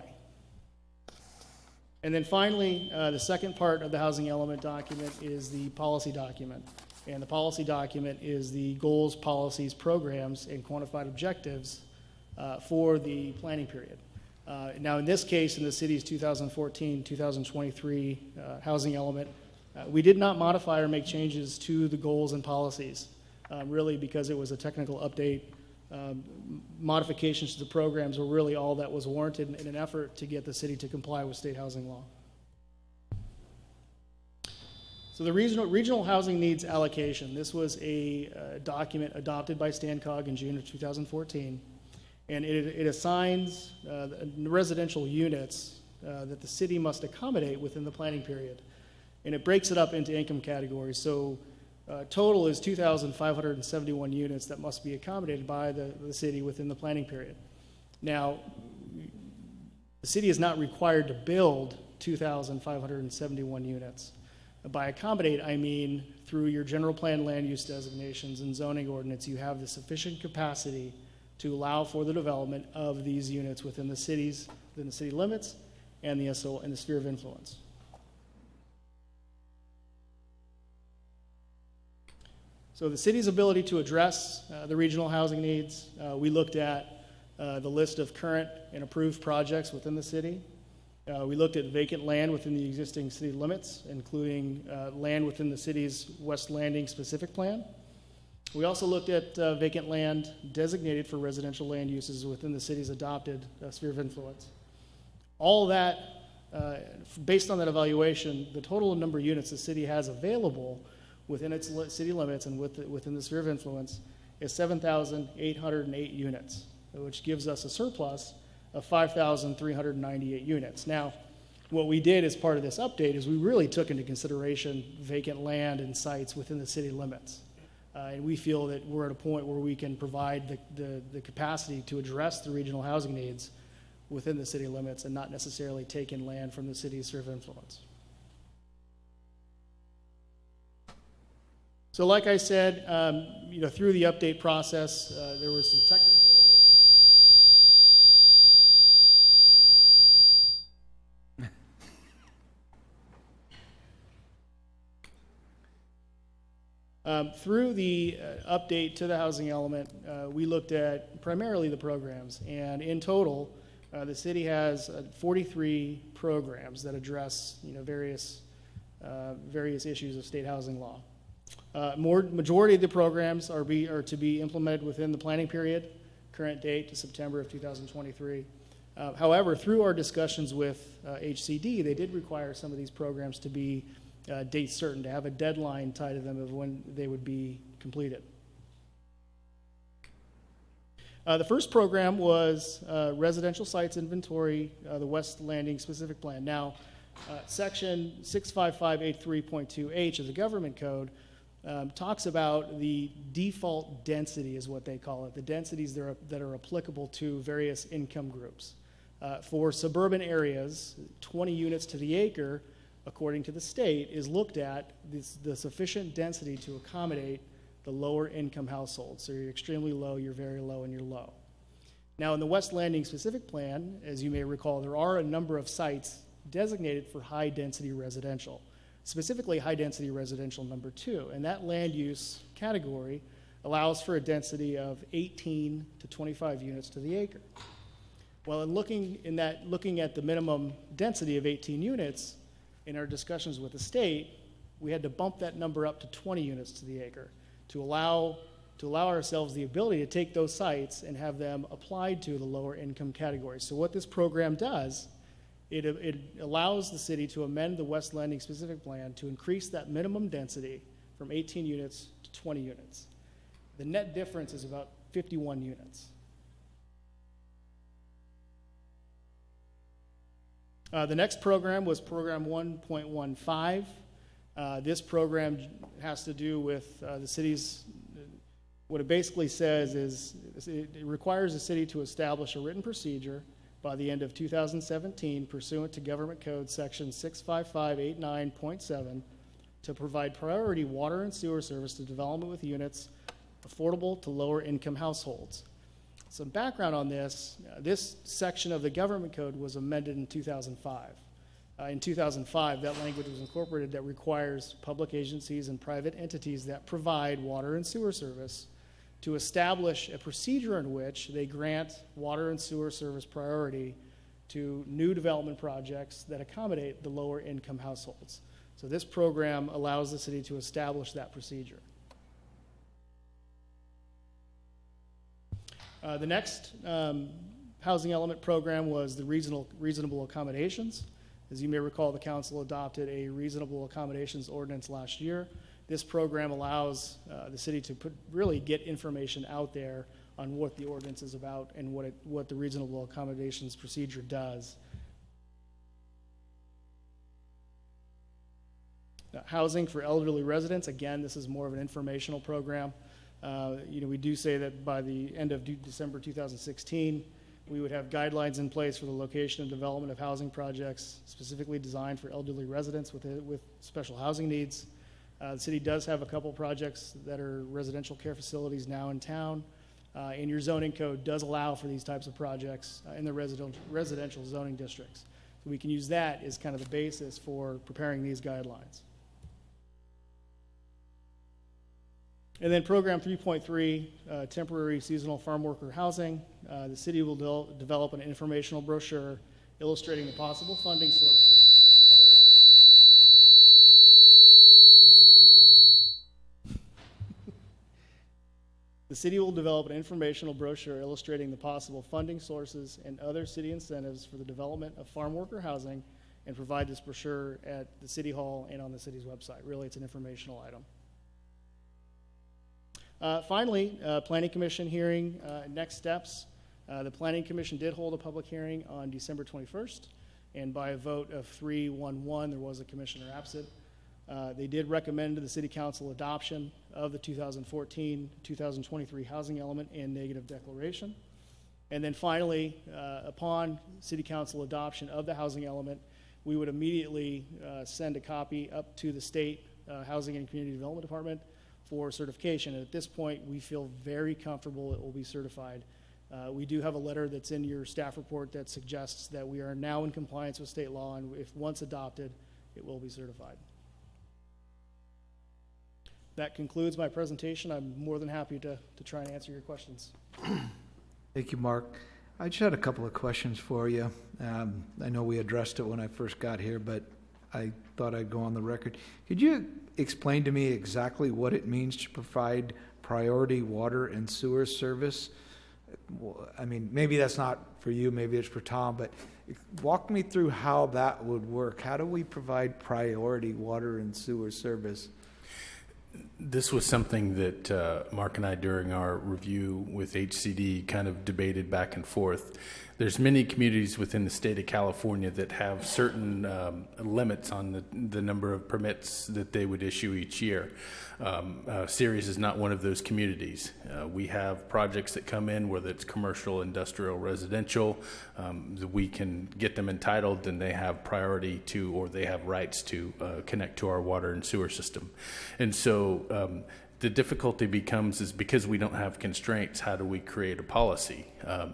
And then finally, the second part of the housing element document is the policy document. And the policy document is the goals, policies, programs, and quantified objectives for the planning period. Now, in this case, in the city's 2014-2023 housing element, we did not modify or make changes to the goals and policies, really because it was a technical update. Modifications to the programs were really all that was warranted in an effort to get the city to comply with state housing law. So the regional housing needs allocation, this was a document adopted by StanCog in June of 2014. And it assigns residential units that the city must accommodate within the planning period. And it breaks it up into income categories. So total is 2,571 units that must be accommodated by the city within the planning period. Now, the city is not required to build 2,571 units. By accommodate, I mean through your general plan land use designations and zoning ordinance, you have the sufficient capacity to allow for the development of these units within the city limits and the sphere of influence. So the city's ability to address the regional housing needs, we looked at the list of current and approved projects within the city. We looked at vacant land within the existing city limits, including land within the city's West Landing specific plan. We also looked at vacant land designated for residential land uses within the city's adopted sphere of influence. All that, based on that evaluation, the total number of units the city has available within its city limits and within the sphere of influence is 7,808 units, which gives us a surplus of 5,398 units. Now, what we did as part of this update is we really took into consideration vacant land and sites within the city limits. And we feel that we're at a point where we can provide the capacity to address the regional housing needs within the city limits and not necessarily take in land from the city's sphere of influence. So like I said, through the update process, there was some technical. Through the update to the housing element, we looked at primarily the programs, and in total, the city has 43 programs that address various issues of state housing law. Majority of the programs are to be implemented within the planning period, current date to September of 2023. However, through our discussions with HCD, they did require some of these programs to be date certain, to have a deadline tied to them of when they would be completed. The first program was residential sites inventory, the West Landing specific plan. Now, section 65583.2H of the government code talks about the default density, is what they call it, the densities that are applicable to various income groups. For suburban areas, 20 units to the acre, according to the state, is looked at the sufficient density to accommodate the lower income households. So you're extremely low, you're very low, and you're low. Now in the West Landing specific plan, as you may recall, there are a number of sites designated for high density residential, specifically high density residential number 2. And that land use category allows for a density of 18 to 25 units to the acre. Well, in looking at the minimum density of 18 units, in our discussions with the state, we had to bump that number up to 20 units to the acre to allow ourselves the ability to take those sites and have them applied to the lower income categories. So what this program does, it allows the city to amend the West Landing specific plan to increase that minimum density from 18 units to 20 units. The net difference is about 51 units. The next program was program 1.15. This program has to do with the city's, what it basically says is it requires the city to establish a written procedure by the end of 2017 pursuant to Government Code section 65589.7 to provide priority water and sewer service to development with units affordable to lower income households. Some background on this, this section of the Government Code was amended in 2005. In 2005, that language was incorporated that requires public agencies and private entities that provide water and sewer service to establish a procedure in which they grant water and sewer service priority to new development projects that accommodate the lower income households. So this program allows the city to establish that procedure. The next housing element program was the reasonable accommodations. As you may recall, the council adopted a reasonable accommodations ordinance last year. This program allows the city to really get information out there on what the ordinance is about and what the reasonable accommodations procedure does. Housing for elderly residents, again, this is more of an informational program. We do say that by the end of December 2016, we would have guidelines in place for the location and development of housing projects specifically designed for elderly residents with special housing needs. The city does have a couple projects that are residential care facilities now in town, and your zoning code does allow for these types of projects in the residential zoning districts. So we can use that as kind of the basis for preparing these guidelines. And then program 3.3, temporary seasonal farm worker housing. The city will develop an informational brochure illustrating the possible funding sources. The city will develop an informational brochure illustrating the possible funding sources and other city incentives for the development of farm worker housing, and provide this brochure at the city hall and on the city's website. Really, it's an informational item. Finally, Planning Commission hearing, next steps. The Planning Commission did hold a public hearing on December 21st, and by a vote of 3-1-1, there was a commissioner absent. They did recommend to the City Council adoption of the 2014-2023 housing element and negative declaration. And then finally, upon City Council adoption of the housing element, we would immediately send a copy up to the State Housing and Community Development Department for certification. And at this point, we feel very comfortable it will be certified. We do have a letter that's in your staff report that suggests that we are now in compliance with state law, and if once adopted, it will be certified. That concludes my presentation. I'm more than happy to try and answer your questions. Thank you, Mark. I just had a couple of questions for you. I know we addressed it when I first got here, but I thought I'd go on the record. Could you explain to me exactly what it means to provide priority water and sewer service? I mean, maybe that's not for you, maybe it's for Tom, but walk me through how that would work. How do we provide priority water and sewer service? This was something that Mark and I, during our review with HCD, kind of debated back and forth. There's many communities within the state of California that have certain limits on the number of permits that they would issue each year. Ceres is not one of those communities. We have projects that come in, whether it's commercial, industrial, residential, we can get them entitled, and they have priority to, or they have rights to connect to our water and sewer system. And so the difficulty becomes is because we don't have constraints, how do we create a policy?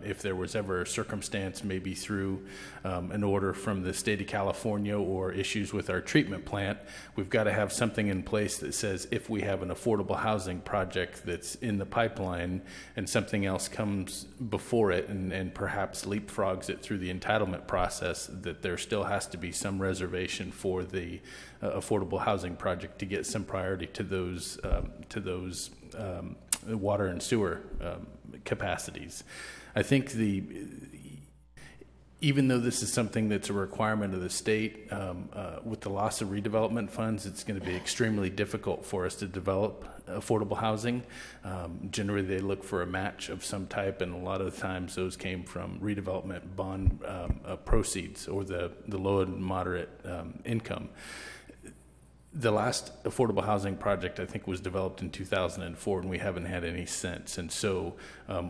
If there was ever a circumstance, maybe through an order from the state of California or issues with our treatment plant, we've got to have something in place that says if we have an affordable housing project that's in the pipeline and something else comes before it and perhaps leapfrogs it through the entitlement process, that there still has to be some reservation for the affordable housing project to get some priority to those water and sewer capacities. I think even though this is something that's a requirement of the state, with the loss of redevelopment funds, it's going to be extremely difficult for us to develop affordable housing. Generally, they look for a match of some type, and a lot of the times those came from redevelopment bond proceeds or the low and moderate income. The last affordable housing project, I think, was developed in 2004, and we haven't had any since. And so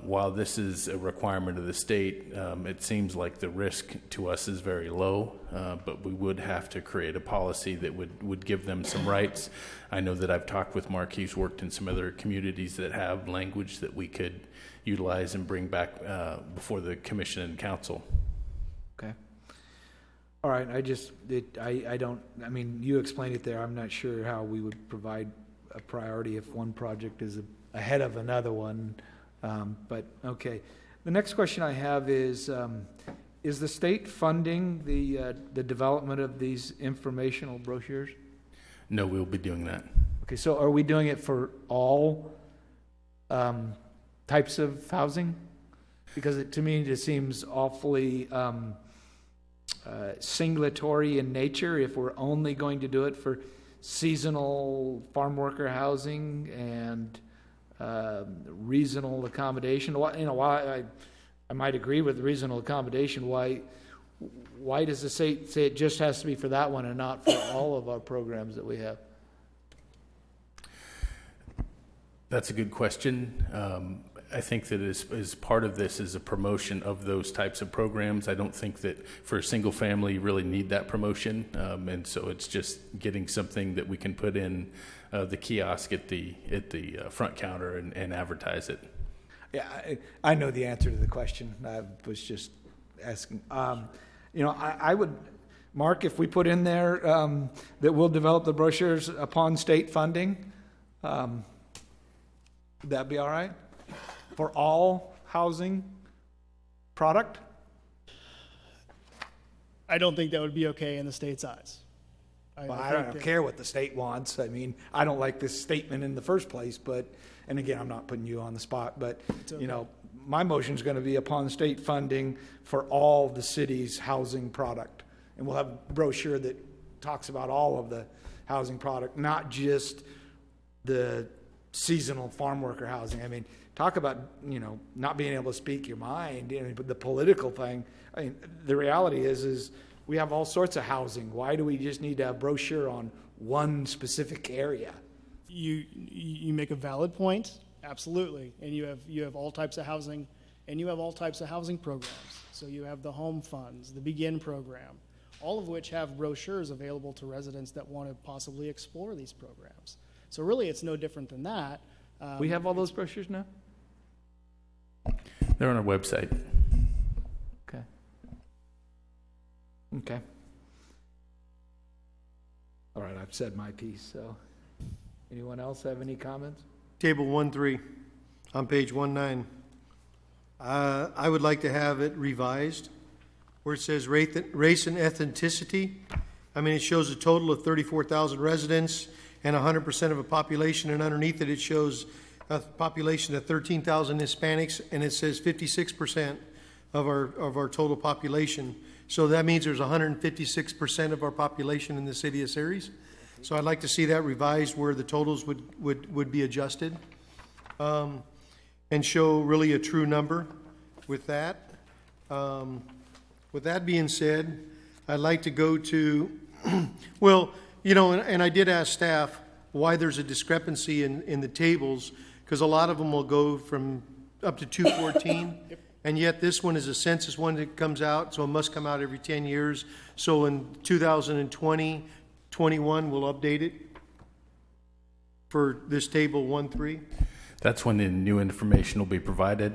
while this is a requirement of the state, it seems like the risk to us is very low, but we would have to create a policy that would give them some rights. I know that I've talked with Mark. He's worked in some other communities that have language that we could utilize and bring back before the commission and council. Okay. All right, I mean, you explained it there. I'm not sure how we would provide a priority if one project is ahead of another one, but okay. The next question I have is the state funding the development of these informational brochures? No, we'll be doing that. Okay, so are we doing it for all types of housing? Because to me, it seems awfully singulatory in nature if we're only going to do it for seasonal farm worker housing and reasonable accommodation. Why I might agree with reasonable accommodation. Why does the state say it just has to be for that one and not for all of our programs that we have? That's a good question. I think that as part of this is a promotion of those types of programs. I don't think that for a single family you really need that promotion, and so it's just getting something that we can put in the kiosk at the front counter and advertise it. Yeah, I know the answer to the question. I was just asking. I would, Mark, if we put in there that we'll develop the brochures upon state funding. Would that be all right? For all housing product? I don't think that would be okay in the state's eyes. Well, I think don't that- care what the state wants. I mean, I don't like this statement in the first place, but, and again, I'm not putting you on the spot, but, you know, my motion is going to be upon state funding for all the city's housing product. And we'll have a brochure that talks about all of the housing product, not just the seasonal farm worker housing. I mean, talk about, you know, not being able to speak your mind, you know, but the political thing. I mean, the reality is we have all sorts of housing. Why do we just need to have brochure on one specific area? You make a valid point, absolutely, and you have all types of housing, and you have all types of housing programs. So you have the home funds, the Begin program, all of which have brochures available to residents that want to possibly explore these programs. So really, it's no different than that. We have all those brochures now? They're on our website. Okay. Okay. All right, I've said my piece, so anyone else have any comments? Table 1-3 on page 19. I would like to have it revised where it says race and ethnicity. I mean, it shows a total of 34,000 residents and 100% of a population, and underneath it, it shows a population of 13,000 Hispanics, and it says 56% of our total population. So that means there's 156% of our population in the city of Ceres. So I'd like to see that revised where the totals would be adjusted, and show really a true number with that. With that being said, I'd like to go to, well, you know, and I did ask staff why there's a discrepancy in the tables, because a lot of them will go from up to 214, and yet this one is a census one that comes out, so it must come out every 10 years. So in 2020, 21, we'll update it for this table 1-3. That's when the new information will be provided.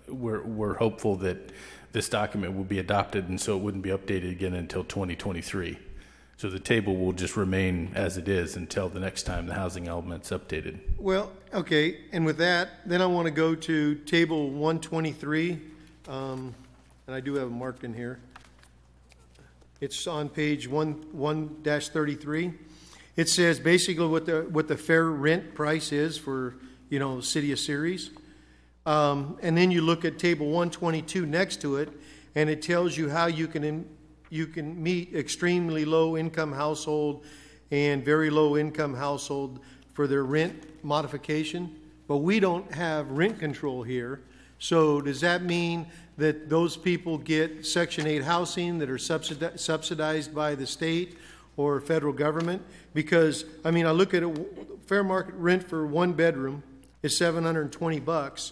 We're hopeful that this document will be adopted, and so it wouldn't be updated again until 2023. So the table will just remain as it is until the next time the housing element's updated. Well, okay, and with that, then I want to go to table 123, and I do have it marked in here. It's on page 1-33. It says basically what the fair rent price is for, you know, city of Ceres. And then you look at table 122 next to it, and it tells you how you can meet extremely low income household and very low income household for their rent modification. But we don't have rent control here. So does that mean that those people get Section 8 housing that are subsidized by the state or federal government? Because, I mean, I look at it, fair market rent for one bedroom is $720,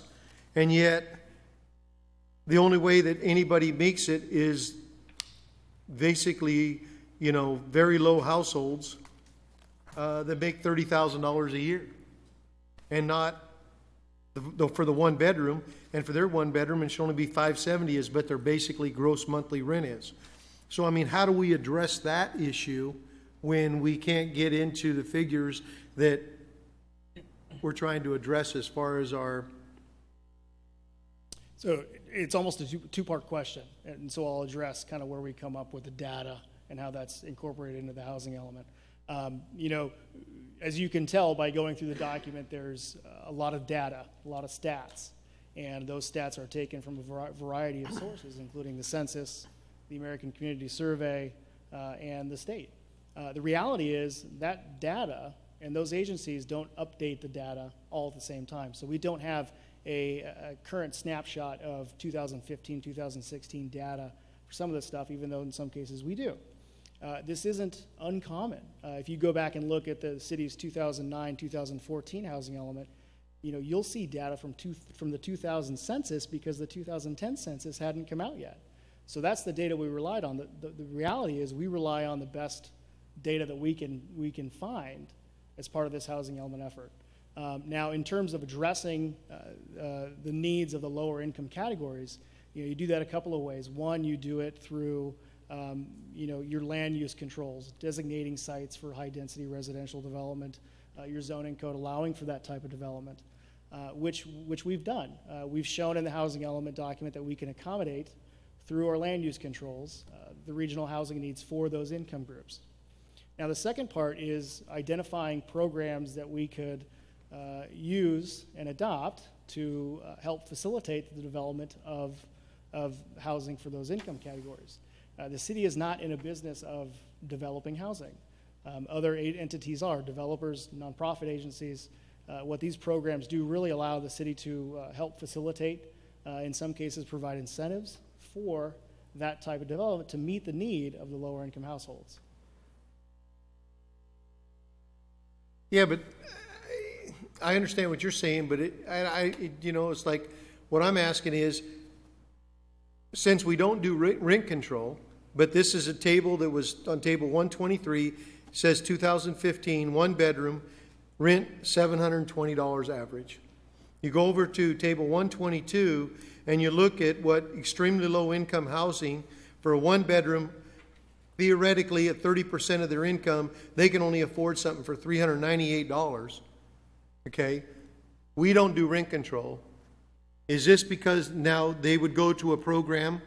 and yet the only way that anybody makes it is basically, you know, very low households that make $30,000 a year, and not for the one bedroom, and for their one bedroom it should only be $570 is but their basically gross monthly rent is. So I mean, how do we address that issue when we can't get into the figures that we're trying to address as far as our... So it's almost a two-part question, and so I'll address kind of where we come up with the data and how that's incorporated into the housing element. You know, as you can tell by going through the document, there's a lot of data, a lot of stats, and those stats are taken from a variety of sources, including the census, the American Community Survey, and the state. The reality is that data and those agencies don't update the data all at the same time. So we don't have a current snapshot of 2015, 2016 data for some of this stuff, even though in some cases we do. This isn't uncommon. If you go back and look at the city's 2009, 2014 housing element, you know, you'll see data from the 2000 census because the 2010 census hadn't come out yet. So that's the data we relied on. The reality is we rely on the best data that we can find as part of this housing element effort. Now, in terms of addressing the needs of the lower income categories, you know, you do that a couple of ways. One, you do it through you know, your land use controls, designating sites for high density residential development, your zoning code allowing for that type of development. which we've done. We've shown in the housing element document that we can accommodate through our land use controls the regional housing needs for those income groups. Now, the second part is identifying programs that we could use and adopt to help facilitate the development of housing for those income categories. The city is not in a business of developing housing. Other entities are, developers, nonprofit agencies. What these programs do really allow the city to help facilitate, in some cases provide incentives for that type of development to meet the need of the lower income households. Yeah, but I understand what you're saying, but it's like, what I'm asking is, since we don't do rent control, but this is a table that was on table 123, says 2015, one bedroom, rent $720 average. You go over to table 122 and you look at what extremely low income housing for a one bedroom, theoretically at 30% of their income, they can only afford something for $398. Okay? We don't do rent control. Is this because now they would go to a program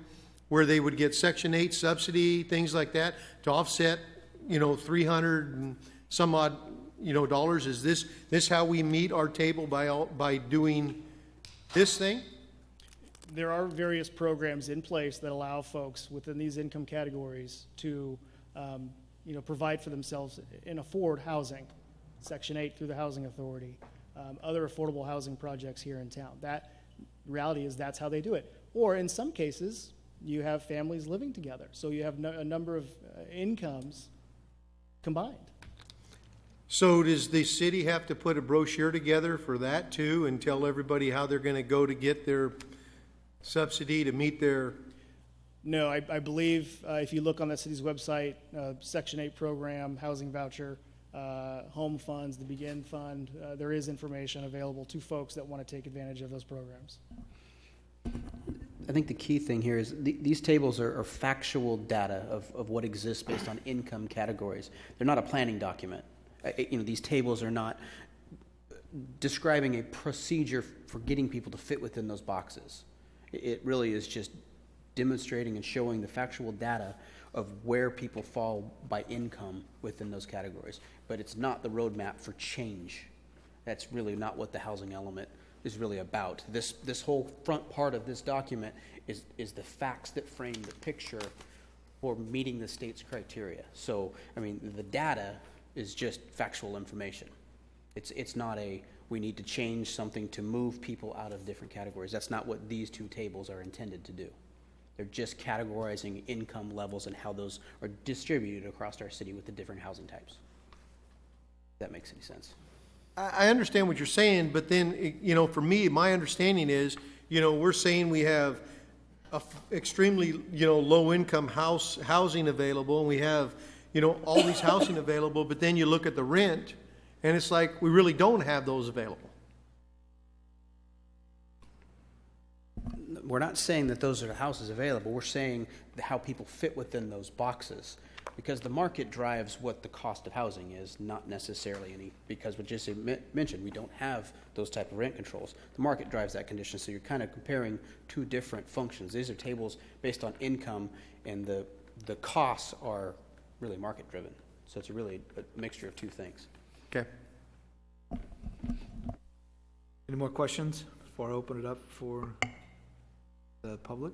where they would get Section 8 subsidy, things like that, to offset, 300 and some odd, dollars? Is this how we meet our table by doing this thing? There are various programs in place that allow folks within these income categories to, provide for themselves and afford housing. Section 8 through the Housing Authority, other affordable housing projects here in town. That reality is that's how they do it. Or in some cases, you have families living together, so you have a number of incomes combined. So does the city have to put a brochure together for that too and tell everybody how they're going to go to get their subsidy to meet their... No, I believe if you look on the city's website, Section 8 program, housing voucher, home funds, the Begin Fund, there is information available to folks that want to take advantage of those programs. I think the key thing here is these tables are factual data of what exists based on income categories. They're not a planning document. These tables are not describing a procedure for getting people to fit within those boxes. It really is just demonstrating and showing the factual data of where people fall by income within those categories. But it's not the roadmap for change. That's really not what the housing element is really about. This whole front part of this document is the facts that frame the picture for meeting the state's criteria. So, the data is just factual information. It's not we need to change something to move people out of different categories. That's not what these two tables are intended to do. They're just categorizing income levels and how those are distributed across our city with the different housing types. If that makes any sense. I understand what you're saying, but then, for me, my understanding is, we're saying we have extremely, low-income housing available, and we have, all these housing available, but then you look at the rent, and it's like we really don't have those available. We're not saying that those are the houses available. We're saying how people fit within those boxes. Because the market drives what the cost of housing is, not necessarily because what just mentioned, we don't have those type of rent controls. The market drives that condition, so you're kind of comparing two different functions. These are tables based on income, and the costs are really market driven. So it's really a mixture of two things. Okay. Any more questions before I open it up for the public?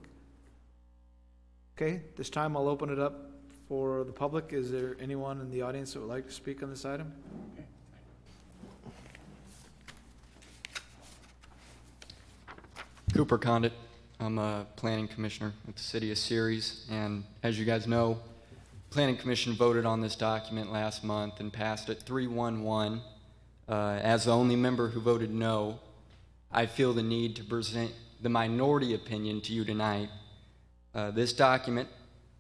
Okay, this time I'll open it up for the public. Is there anyone in the audience that would like to speak on this item? Cooper Condit. I'm a planning commissioner with the city of Ceres, and as you guys know, planning commission voted on this document last month and passed it 3-1-1. As the only member who voted no, I feel the need to present the minority opinion to you tonight. This document,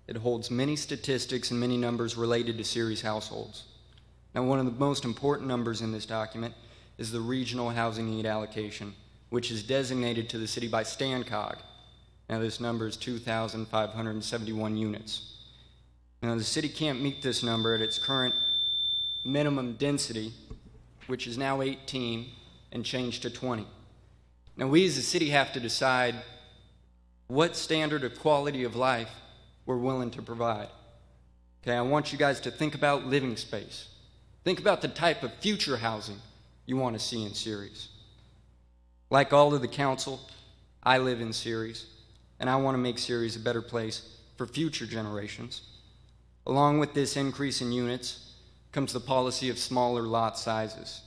it holds many statistics and many numbers related to Ceres households. Now, one of the most important numbers in this document is the regional housing need allocation, which is designated to the city by STANCOG. Now, this number is 2,571 units. Now, the city can't meet this number at its current minimum density, which is now 18 and changed to 20. Now, we as a city have to decide what standard of quality of life we're willing to provide. Okay, I want you guys to think about living space. Think about the type of future housing you want to see in Ceres. Like all of the council, I live in Ceres, and I want to make Ceres a better place for future generations. Along with this increase in units comes the policy of smaller lot sizes.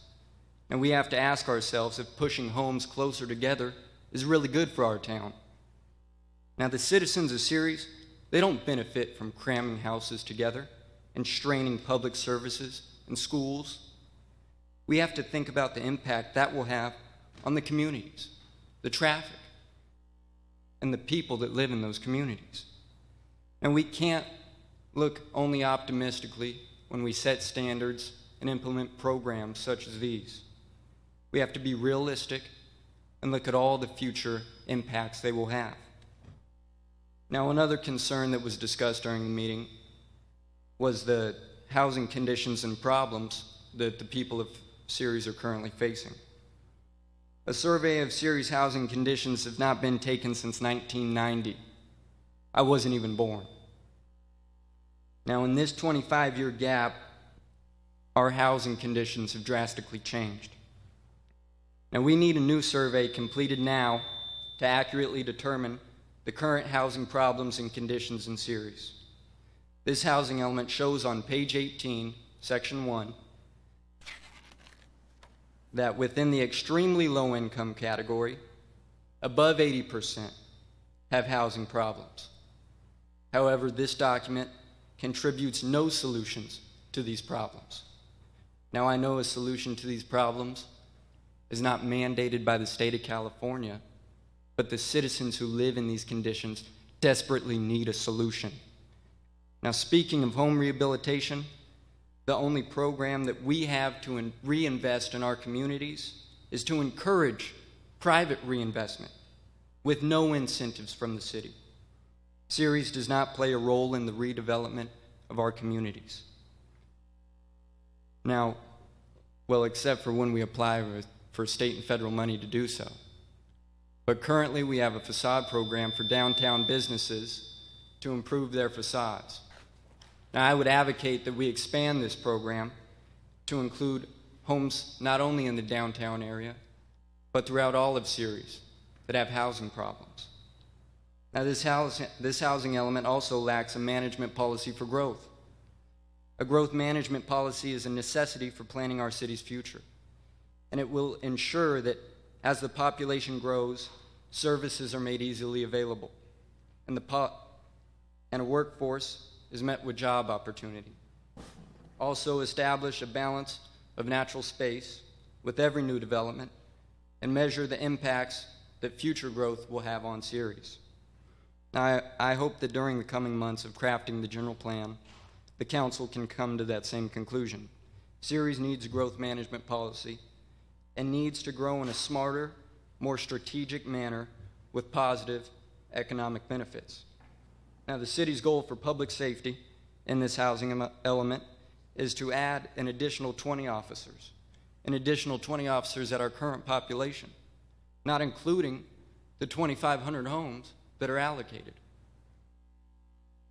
And we have to ask ourselves if pushing homes closer together is really good for our town. Now, the citizens of Ceres, they don't benefit from cramming houses together and straining public services and schools. We have to think about the impact that will have on the communities, the traffic, and the people that live in those communities. And we can't look only optimistically when we set standards and implement programs such as these. We have to be realistic and look at all the future impacts they will have. Now, another concern that was discussed during the meeting was the housing conditions and problems that the people of Ceres are currently facing. A survey of Ceres housing conditions has not been taken since 1990. I wasn't even born. Now, in this 25-year gap, our housing conditions have drastically changed. Now, we need a new survey completed now to accurately determine the current housing problems and conditions in Ceres. This housing element shows on page 18, section 1, that within the extremely low income category, above 80% have housing problems. However, this document contributes no solutions to these problems. Now, I know a solution to these problems is not mandated by the state of California, but the citizens who live in these conditions desperately need a solution. Now, speaking of home rehabilitation, the only program that we have to reinvest in our communities is to encourage private reinvestment with no incentives from the city. Ceres does not play a role in the redevelopment of our communities. Now, well, except for when we apply for state and federal money to do so. But currently we have a facade program for downtown businesses to improve their facades. Now, I would advocate that we expand this program to include homes not only in the downtown area, but throughout all of Ceres that have housing problems. Now, this housing element also lacks a management policy for growth. A growth management policy is a necessity for planning our city's future, and it will ensure that as the population grows, services are made easily available, and a workforce is met with job opportunity. Also, establish a balance of natural space with every new development, and measure the impacts that future growth will have on Ceres. Now, I hope that during the coming months of crafting the general plan, the council can come to that same conclusion. Ceres needs a growth management policy and needs to grow in a smarter, more strategic manner with positive economic benefits. Now, the city's goal for public safety in this housing element is to add an additional 20 officers, at our current population, not including the 2,500 homes that are allocated,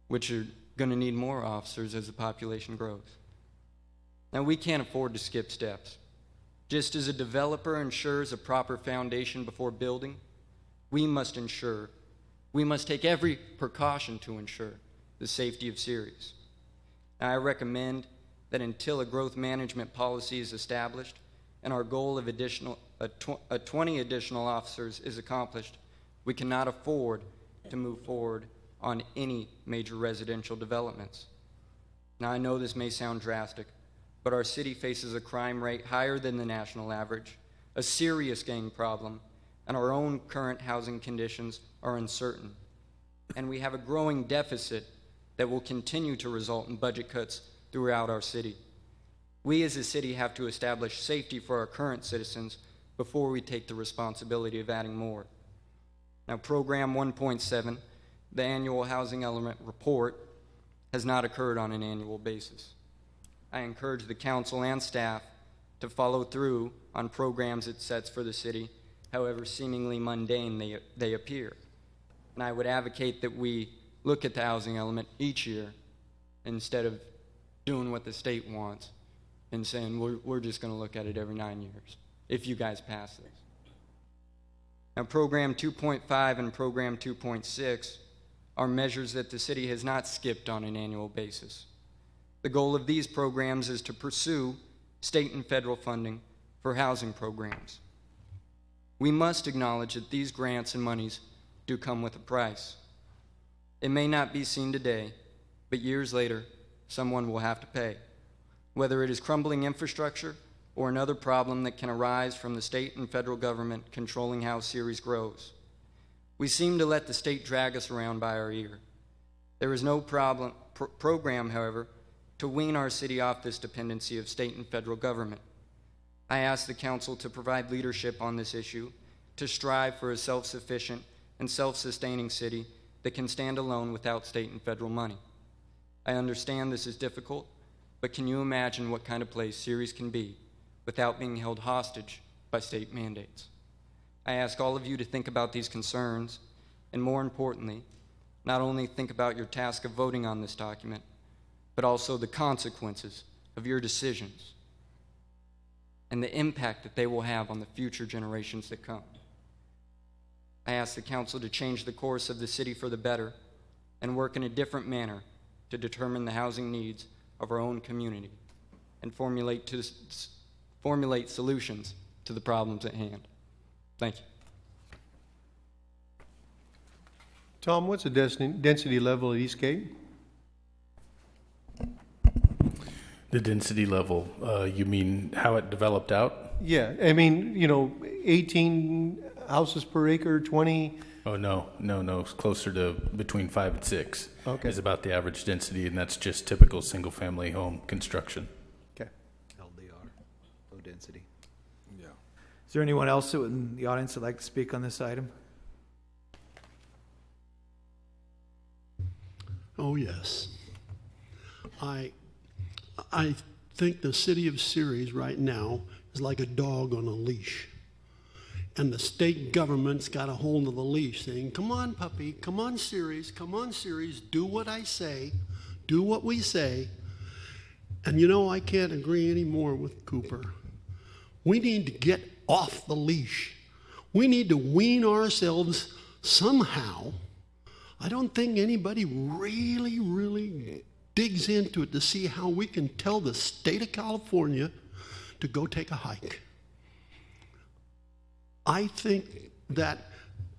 which are going to need more officers as the population grows. Now, we can't afford to skip steps. Just as a developer ensures a proper foundation before building, we must take every precaution to ensure the safety of Ceres. Now, I recommend that until a growth management policy is established and our goal of 20 additional officers is accomplished, we cannot afford to move forward on any major residential developments. Now, I know this may sound drastic, but our city faces a crime rate higher than the national average, a serious gang problem, and our own current housing conditions are uncertain. And we have a growing deficit that will continue to result in budget cuts throughout our city. We as a city have to establish safety for our current citizens before we take the responsibility of adding more. Now, Program 1.7, the annual housing element report, has not occurred on an annual basis. I encourage the council and staff to follow through on programs it sets for the city however seemingly mundane they appear. And I would advocate that we look at the housing element each year instead of doing what the state wants and saying we're just going to look at it every 9 years if you guys pass this. Now, Program 2.5 and Program 2.6 are measures that the city has not skipped on an annual basis. The goal of these programs is to pursue state and federal funding for housing programs. We must acknowledge that these grants and monies do come with a price. It may not be seen today, but years later, someone will have to pay, whether it is crumbling infrastructure or another problem that can arise from the state and federal government controlling how Ceres grows. We seem to let the state drag us around by our ear. There is no program, however, to wean our city off this dependency of state and federal government. I ask the council to provide leadership on this issue, to strive for a self-sufficient and self-sustaining city that can stand alone without state and federal money. I understand this is difficult, but can you imagine what kind of place Ceres can be without being held hostage by state mandates? I ask all of you to think about these concerns, and more importantly, not only think about your task of voting on this document, but also the consequences of your decisions and the impact that they will have on the future generations that come. I ask the council to change the course of the city for the better and work in a different manner to determine the housing needs of our own community and formulate solutions to the problems at hand. Thank you. Tom, what's the density level at Eastgate? The density level, you mean how it developed out? Yeah, I mean, 18 houses per acre, 20? Oh, no. It's closer to between 5 and 6. Okay. Is about the average density, and that's just typical single-family home construction. Okay. LDR, low density. Yeah. Is there anyone else in the audience that'd like to speak on this item? Oh, yes. I think the city of Ceres right now is like a dog on a leash. And the state government's got a hold of the leash saying, come on, puppy, come on, Ceres, do what I say, do what we say. And I can't agree any more with Cooper. We need to get off the leash. We need to wean ourselves somehow. I don't think anybody really digs into it to see how we can tell the state of California to go take a hike. I think that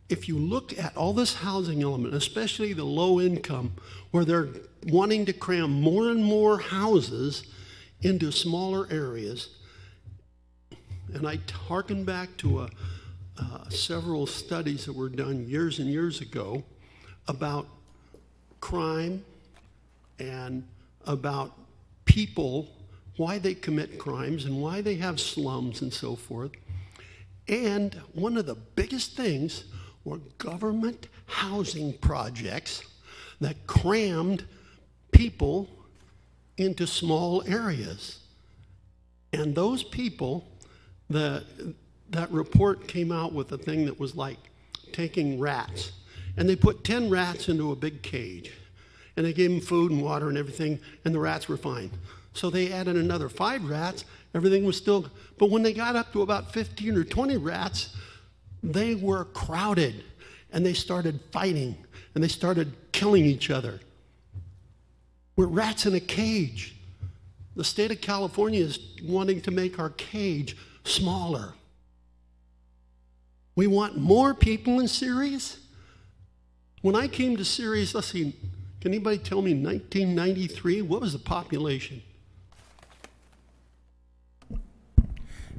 if you look at all this housing element, especially the low income, where they're wanting to cram more and more houses into smaller areas, and I hearken back to several studies that were done years and years ago about crime and about people, why they commit crimes and why they have slums and so forth. And one of the biggest things were government housing projects that crammed people into small areas. And those people, that report came out with a thing that was like taking rats. And they put 10 rats into a big cage. And they gave them food and water and everything, and the rats were fine. So they added another 5 rats. Everything was still, but when they got up to about 15 or 20 rats, they were crowded, and they started fighting, and they started killing each other. We're rats in a cage. The state of California is wanting to make our cage smaller. We want more people in Ceres. When I came to Ceres, let's see, can anybody tell me 1993, what was the population?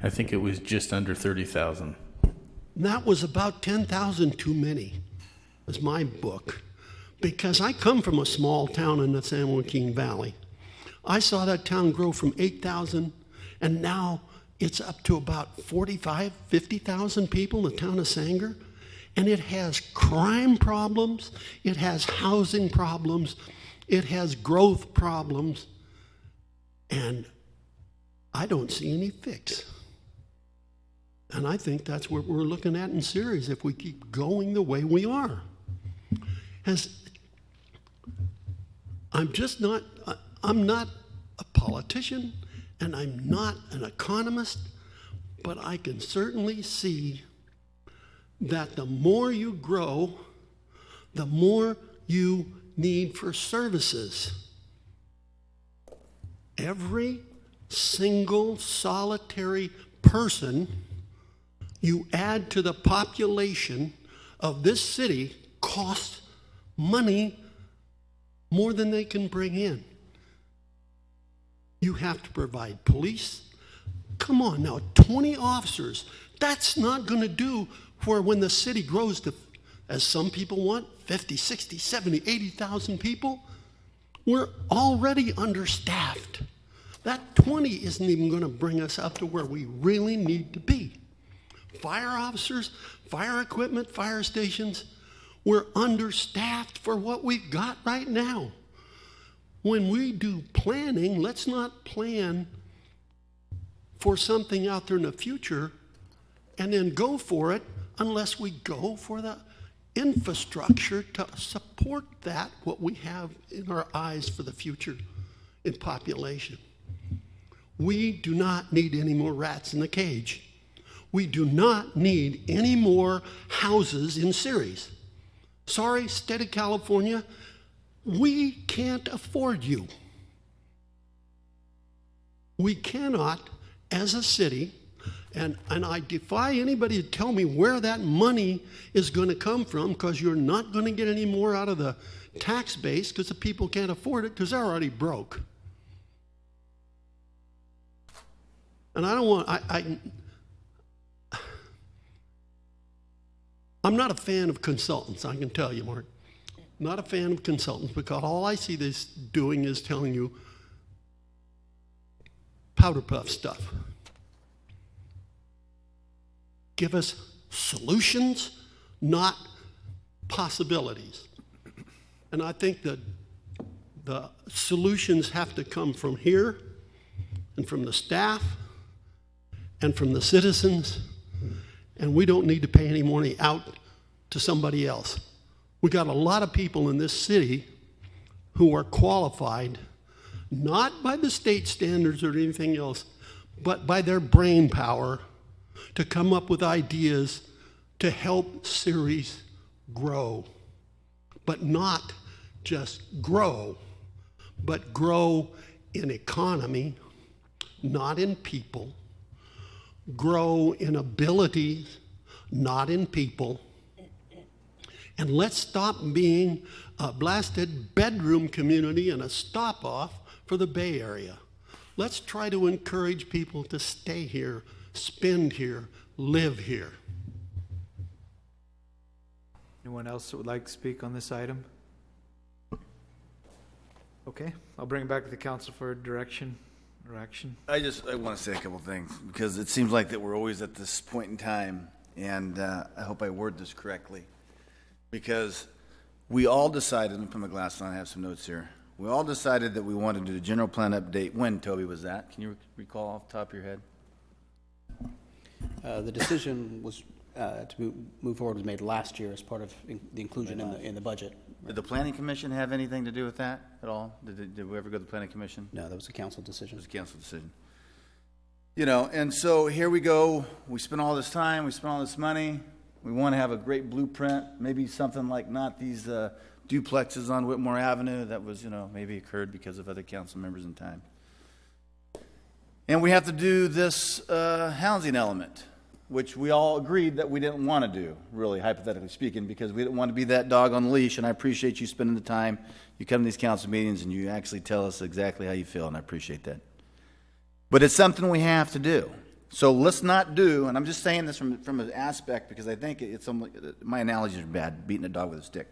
I think it was just under 30,000. That was about 10,000 too many, was my book. Because I come from a small town in the San Joaquin Valley. I saw that town grow from 8,000, and now it's up to about 45, 50,000 people, the town of Sanger. And it has crime problems, it has housing problems, it has growth problems, and I don't see any fix. And I think that's what we're looking at in Ceres if we keep going the way we are. I'm not a politician and I'm not an economist, but I can certainly see that the more you grow, the more you need for services. Every single solitary person you add to the population of this city costs money more than they can bring in. You have to provide police. Come on now, 20 officers. That's not going to do for when the city grows to, as some people want, 50, 60, 70, 80,000 people. We're already understaffed. That 20 isn't even going to bring us up to where we really need to be. Fire officers, fire equipment, fire stations, we're understaffed for what we've got right now. When we do planning, let's not plan for something out there in the future and then go for it unless we go for the infrastructure to support that, what we have in our eyes for the future in population. We do not need any more rats in the cage. We do not need any more houses in Ceres. Sorry, state of California, we can't afford you. We cannot, as a city, and I defy anybody to tell me where that money is going to come from, because you're not going to get any more out of the tax base because the people can't afford it because they're already broke. And I don't want, I'm not a fan of consultants, I can tell you, Mark. Not a fan of consultants because all I see this doing is telling you powder puff stuff. Give us solutions, not possibilities. And I think that the solutions have to come from here and from the staff and from the citizens, and we don't need to pay any money out to somebody else. We got a lot of people in this city who are qualified, not by the state standards or anything else, but by their brain power to come up with ideas to help Ceres grow. But not just grow, but grow in economy, not in people. Grow in abilities, not in people. And let's stop being a blasted bedroom community and a stop-off for the Bay Area. Let's try to encourage people to stay here, spend here, live here. Anyone else that would like to speak on this item? Okay, I'll bring it back to the council for direction or action. I want to say a couple things because it seems like that we're always at this point in time, and I hope I word this correctly. Because we all decided, let me put my glasses on, I have some notes here. We all decided that we wanted to do the general plan update. When, Toby, was that? Can you recall off the top of your head? The decision was to move forward was made last year as part of the inclusion in the budget. Did the Planning Commission have anything to do with that at all? Did we ever go to the Planning Commission? No, that was a council decision. It was a council decision. You know, and so here we go. We spent all this time. We spent all this money. We want to have a great blueprint, maybe something like not these duplexes on Whitmore Avenue that was, maybe occurred because of other council members in time. And we have to do this housing element, which we all agreed that we didn't want to do, really, hypothetically speaking, because we didn't want to be that dog on the leash, and I appreciate you spending the time. You come to these council meetings and you actually tell us exactly how you feel, and I appreciate that. But it's something we have to do. So let's not do, and I'm just saying this from an aspect because I think my analogies are bad, beating a dog with a stick.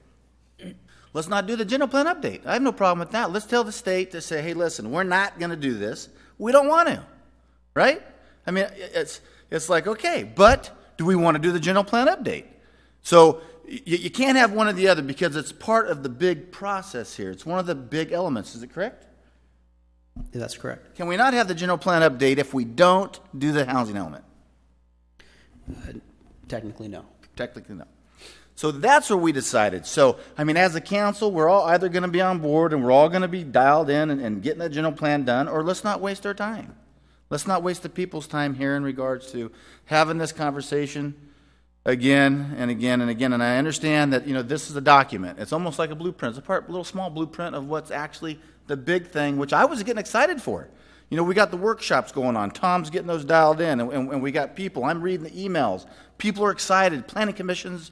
Let's not do the general plan update. I have no problem with that. Let's tell the state to say, hey, listen, we're not going to do this. We don't want to, right? I mean, it's like, okay, but do we want to do the general plan update? So you can't have one or the other because it's part of the big process here. It's one of the big elements. Is it correct? That's correct. Can we not have the general plan update if we don't do the housing element? Technically, no. Technically, no. So that's what we decided. So, I mean, as a council, we're all either going to be on board and we're all going to be dialed in and getting the general plan done, or let's not waste our time. Let's not waste the people's time here in regards to having this conversation again and again and again. And I understand that, this is a document. It's almost like a blueprint. It's a little small blueprint of what's actually the big thing, which I was getting excited for. We got the workshops going on. Tom's getting those dialed in, and we got people. I'm reading the emails. People are excited. Planning commissions,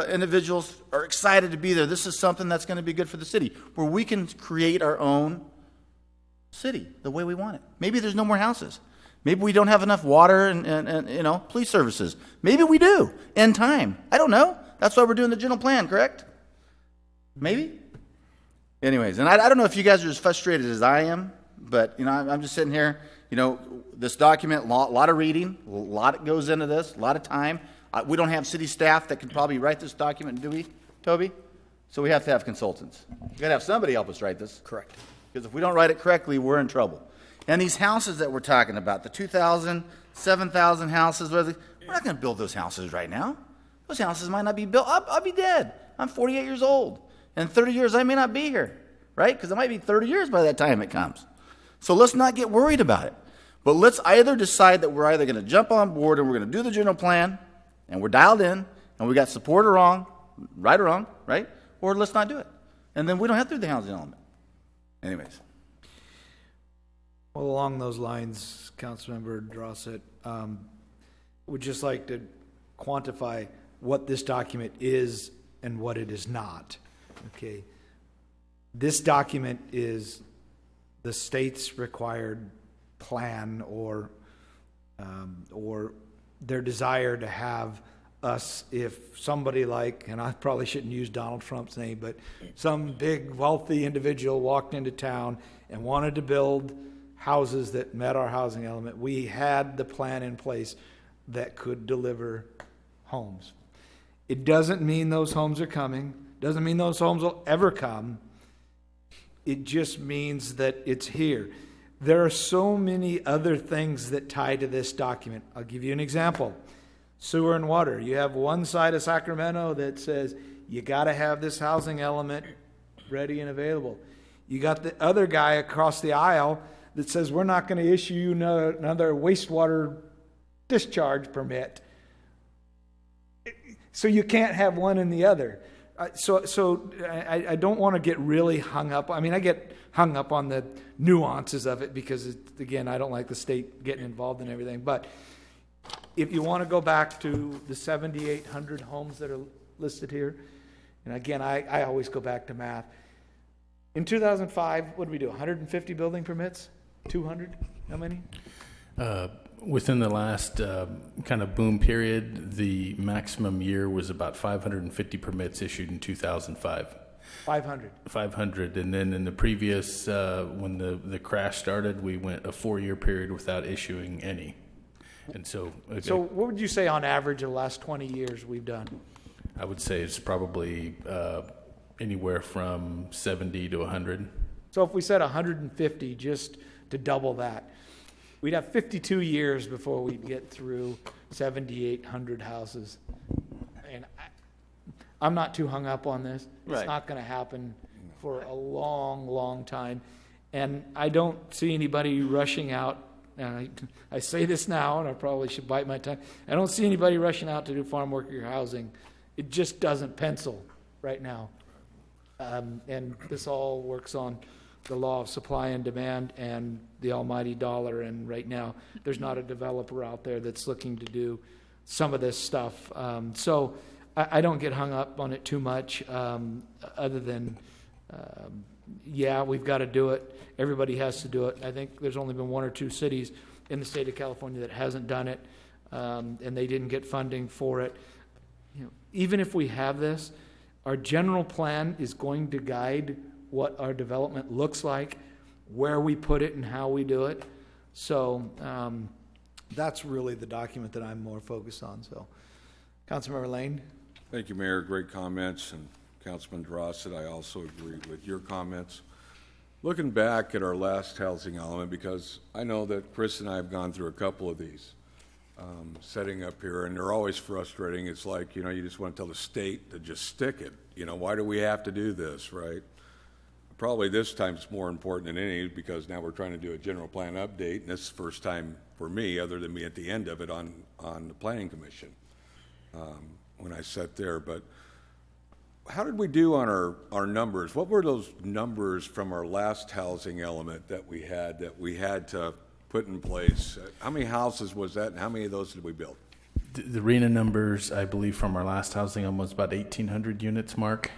individuals are excited to be there. This is something that's going to be good for the city, where we can create our own city the way we want it. Maybe there's no more houses. Maybe we don't have enough water and police services. Maybe we do in time. I don't know. That's why we're doing the general plan, correct? Maybe. Anyways, and I don't know if you guys are as frustrated as I am, but I'm just sitting here. This document, a lot of reading, a lot goes into this, a lot of time. We don't have city staff that can probably write this document, do we, Toby? So we have to have consultants. We got to have somebody help us write this. Correct. Because if we don't write it correctly, we're in trouble. And these houses that we're talking about, the 2,000, 7,000 houses, we're not going to build those houses right now. Those houses might not be built. I'll be dead. I'm 48 years old. In 30 years, I may not be here, right? Because it might be 30 years by that time it comes. So let's not get worried about it. But let's either decide that we're either going to jump on board and we're going to do the general plan, and we're dialed in, and we got support or wrong, right or wrong, right? Or let's not do it. And then we don't have to do the housing element. Anyways. Well, along those lines, Councilmember Drossett, would just like to quantify what this document is and what it is not. Okay. This document is the state's required plan or their desire to have us, if somebody like, and I probably shouldn't use Donald Trump's name, but some big wealthy individual walked into town and wanted to build houses that met our housing element, we had the plan in place that could deliver homes. It doesn't mean those homes are coming, doesn't mean those homes will ever come. It just means that it's here. There are so many other things that tie to this document. I'll give you an example. Sewer and water. You have one side of Sacramento that says you got to have this housing element ready and available. You got the other guy across the aisle that says we're not going to issue you another wastewater discharge permit. So you can't have one and the other. So I don't want to get really hung up. I mean, I get hung up on the nuances of it because, again, I don't like the state getting involved in everything. But if you want to go back to the 7,800 homes that are listed here, and again, I always go back to math. In 2005, what did we do, 150 building permits? 200? How many? Within the last kind of boom period, the maximum year was about 550 permits issued in 2005. 500. And then in the previous, when the crash started, we went a 4-year period without issuing any. And so... So what would you say on average of the last 20 years we've done? I would say it's probably anywhere from 70 to 100. So if we said 150 just to double that, we'd have 52 years before we'd get through 7,800 houses. And I'm not too hung up on this. It's Right. not going to happen for a long, long time. And I don't see anybody rushing out. And I say this now, and I probably should bite my tongue. I don't see anybody rushing out to do farm worker housing. It just doesn't pencil right now. And this all works on the law of supply and demand and the almighty dollar. And right now, there's not a developer out there that's looking to do some of this stuff. So I don't get hung up on it too much, other than, yeah, we've got to do it. Everybody has to do it. I think there's only been 1 or 2 cities in the state of California that hasn't done it, and they didn't get funding for it. You know, even if we have this, our general plan is going to guide what our development looks like, where we put it, and how we do it. So that's really the document that I'm more focused on. So, Councilmember Lane. Thank you, Mayor. Great comments. And Councilman Drossett, I also agree with your comments. Looking back at our last housing element, because I know that Chris and I have gone through a couple of these, setting up here, and they're always frustrating. It's like, you know, you just want to tell the state to just stick it. You know, why do we have to do this, right? Probably this time it's more important than any, because now we're trying to do a general plan update, and this is the first time for me, other than me at the end of it on the planning commission, when I sat there. But how did we do on our numbers? What were those numbers from our last housing element that we had to put in place? How many houses was that, and how many of those did we build? The RENA numbers, I believe, from our last housing element was about 1,800 units, Mark.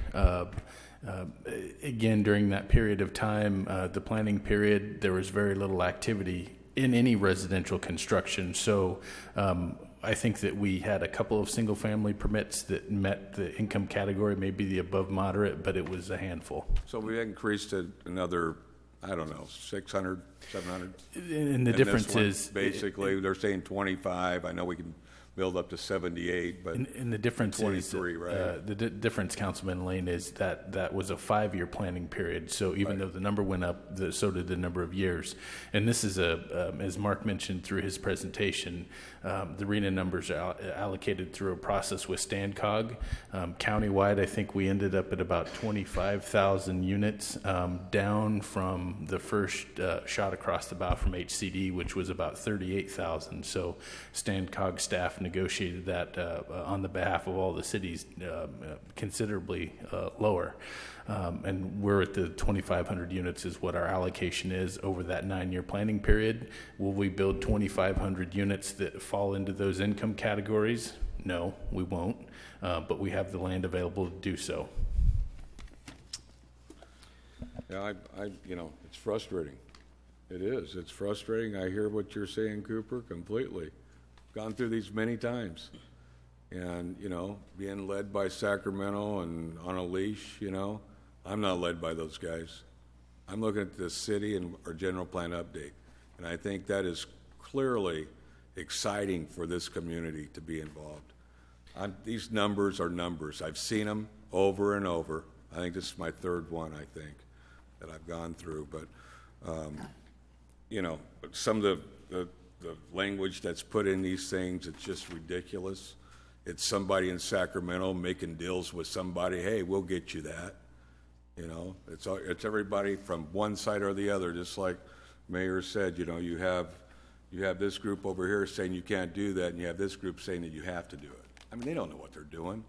Again, during that period of time, the planning period, there was very little activity in any residential construction. So I think that we had a couple of single-family permits that met the income category, maybe the above moderate, but it was a handful. So we increased it another, I don't know, 600, 700? And the difference is... Basically, they're saying 25. I know we can build up to 78, but and the difference 23, is right? the difference, Councilman Lane, is that was a 5-year planning period. So even though the number went up, so did the number of years. And this is as Mark mentioned through his presentation, the RENA numbers are allocated through a process with STANCOG. Countywide, I think we ended up at about 25,000 units, down from the first shot across the bow from HCD, which was about 38,000. So STANCOG staff negotiated that on the behalf of all the cities considerably lower. And we're at the 2,500 units is what our allocation is over that 9-year planning period. Will we build 2,500 units that fall into those income categories? No, we won't, but we have the land available to do so. Yeah, you know, it's frustrating. It is. It's frustrating. I hear what you're saying, Cooper, completely. Gone through these many times. And, you know, being led by Sacramento and on a leash, you know, I'm not led by those guys. I'm looking at the city and our general plan update. And I think that is clearly exciting for this community to be involved. These numbers are numbers. I've seen them over and over. I think this is my third one, I think, that I've gone through. But, you know, some of the language that's put in these things, it's just ridiculous. It's somebody in Sacramento making deals with somebody. Hey, we'll get you that. You know, it's everybody from one side or the other. Just like Mayor said, you know, you have this group over here saying you can't do that, and you have this group saying that you have to do it. I mean, they don't know what they're doing.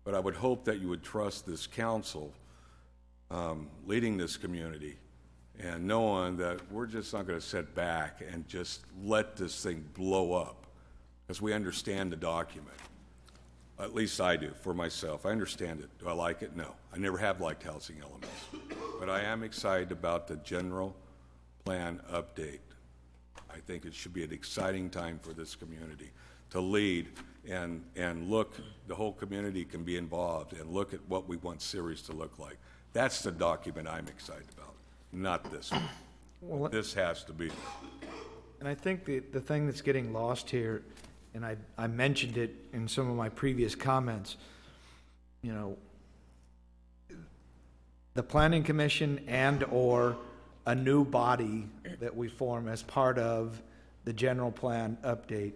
But I would hope that you would trust this council leading this community and knowing that we're just not going to sit back and just let this thing blow up, because we understand the document. At least I do, for myself. I understand it. Do I like it? No. I never have liked housing elements. But I am excited about the general plan update. I think it should be an exciting time for this community to lead and look, the whole community can be involved and look at what we want Ceres to look like. That's the document I'm excited about, not this one. Well, this has to be. And I think the thing that's getting lost here, and I mentioned it in some of my previous comments, you know, the Planning Commission and or a new body that we form as part of the general plan update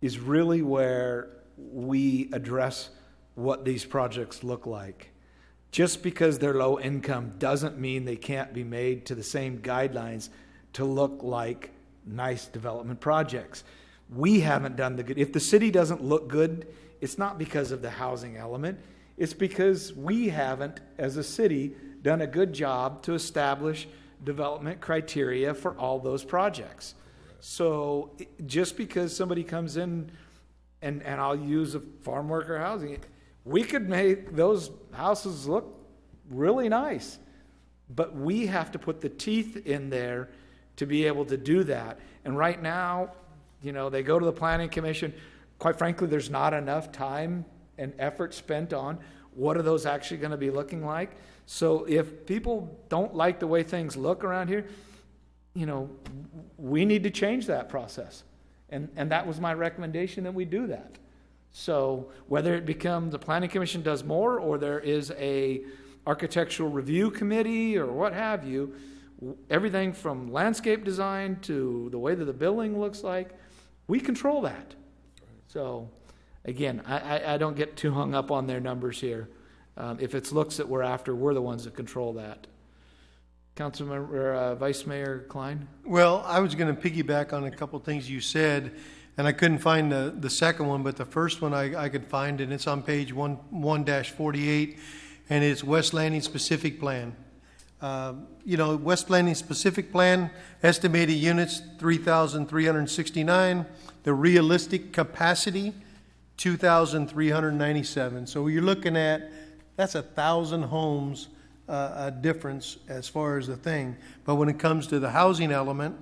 is really where we address what these projects look like. Just because they're low income doesn't mean they can't be made to the same guidelines to look like nice development projects. We haven't done the good. If the city doesn't look good, it's not because of the housing element. It's because we haven't, as a city, done a good job to establish development criteria for all those projects. So just because somebody comes in, and I'll use a farm worker housing, we could make those houses look really nice, but we have to put the teeth in there to be able to do that. And right now, you know, they go to the Planning Commission. Quite frankly, there's not enough time and effort spent on what are those actually going to be looking like. So if people don't like the way things look around here, you know, we need to change that process. And that was my recommendation, that we do that. So whether it becomes the Planning Commission does more, or there is a architectural review committee or what have you, everything from landscape design to the way that the building looks like, We control that. So, again, I don't get too hung up on their numbers here. If it's looks that we're after, we're the ones that control that. Councilmember, Vice Mayor Klein? Well, I was going to piggyback on a couple of things you said, and I couldn't find the second one, but the first one I could find, and it's on page 1-48, and it's West Landing Specific Plan. West Landing Specific Plan, estimated units 3,369. The realistic capacity, 2,397. So you're looking at, that's 1,000 homes a difference as far as the thing. But when it comes to the housing element,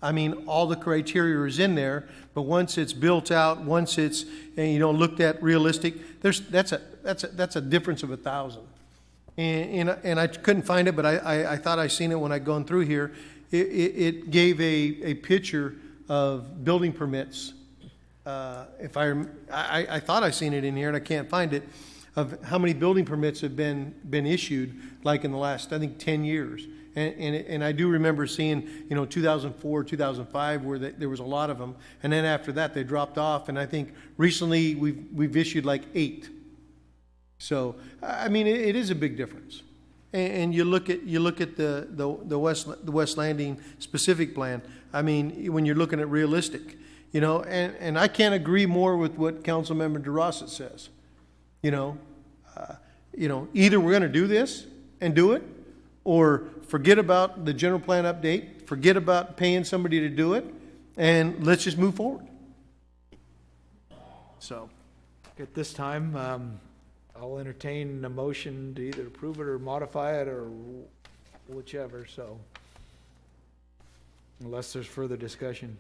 I mean, all the criteria is in there, but once it's built out, once it's looked at realistic, that's a difference of 1,000. And I couldn't find it, but I thought I seen it when I gone through here. It gave a picture of building permits. If I thought I seen it in here, and I can't find it, of how many building permits have been issued, like in the last, I think, 10 years. And I do remember seeing, 2004, 2005, where there was a lot of them, and then after that they dropped off. And I think recently we've issued like 8. So I mean, it is a big difference. And you look at the West Landing Specific Plan. I mean, when you're looking at realistic, and I can't agree more with what Councilmember DeRosa says. Either we're going to do this and do it, or forget about the general plan update, forget about paying somebody to do it, and let's just move forward. So, At this time, I'll entertain a motion to either approve it or modify it or whichever, so, unless there's further discussion.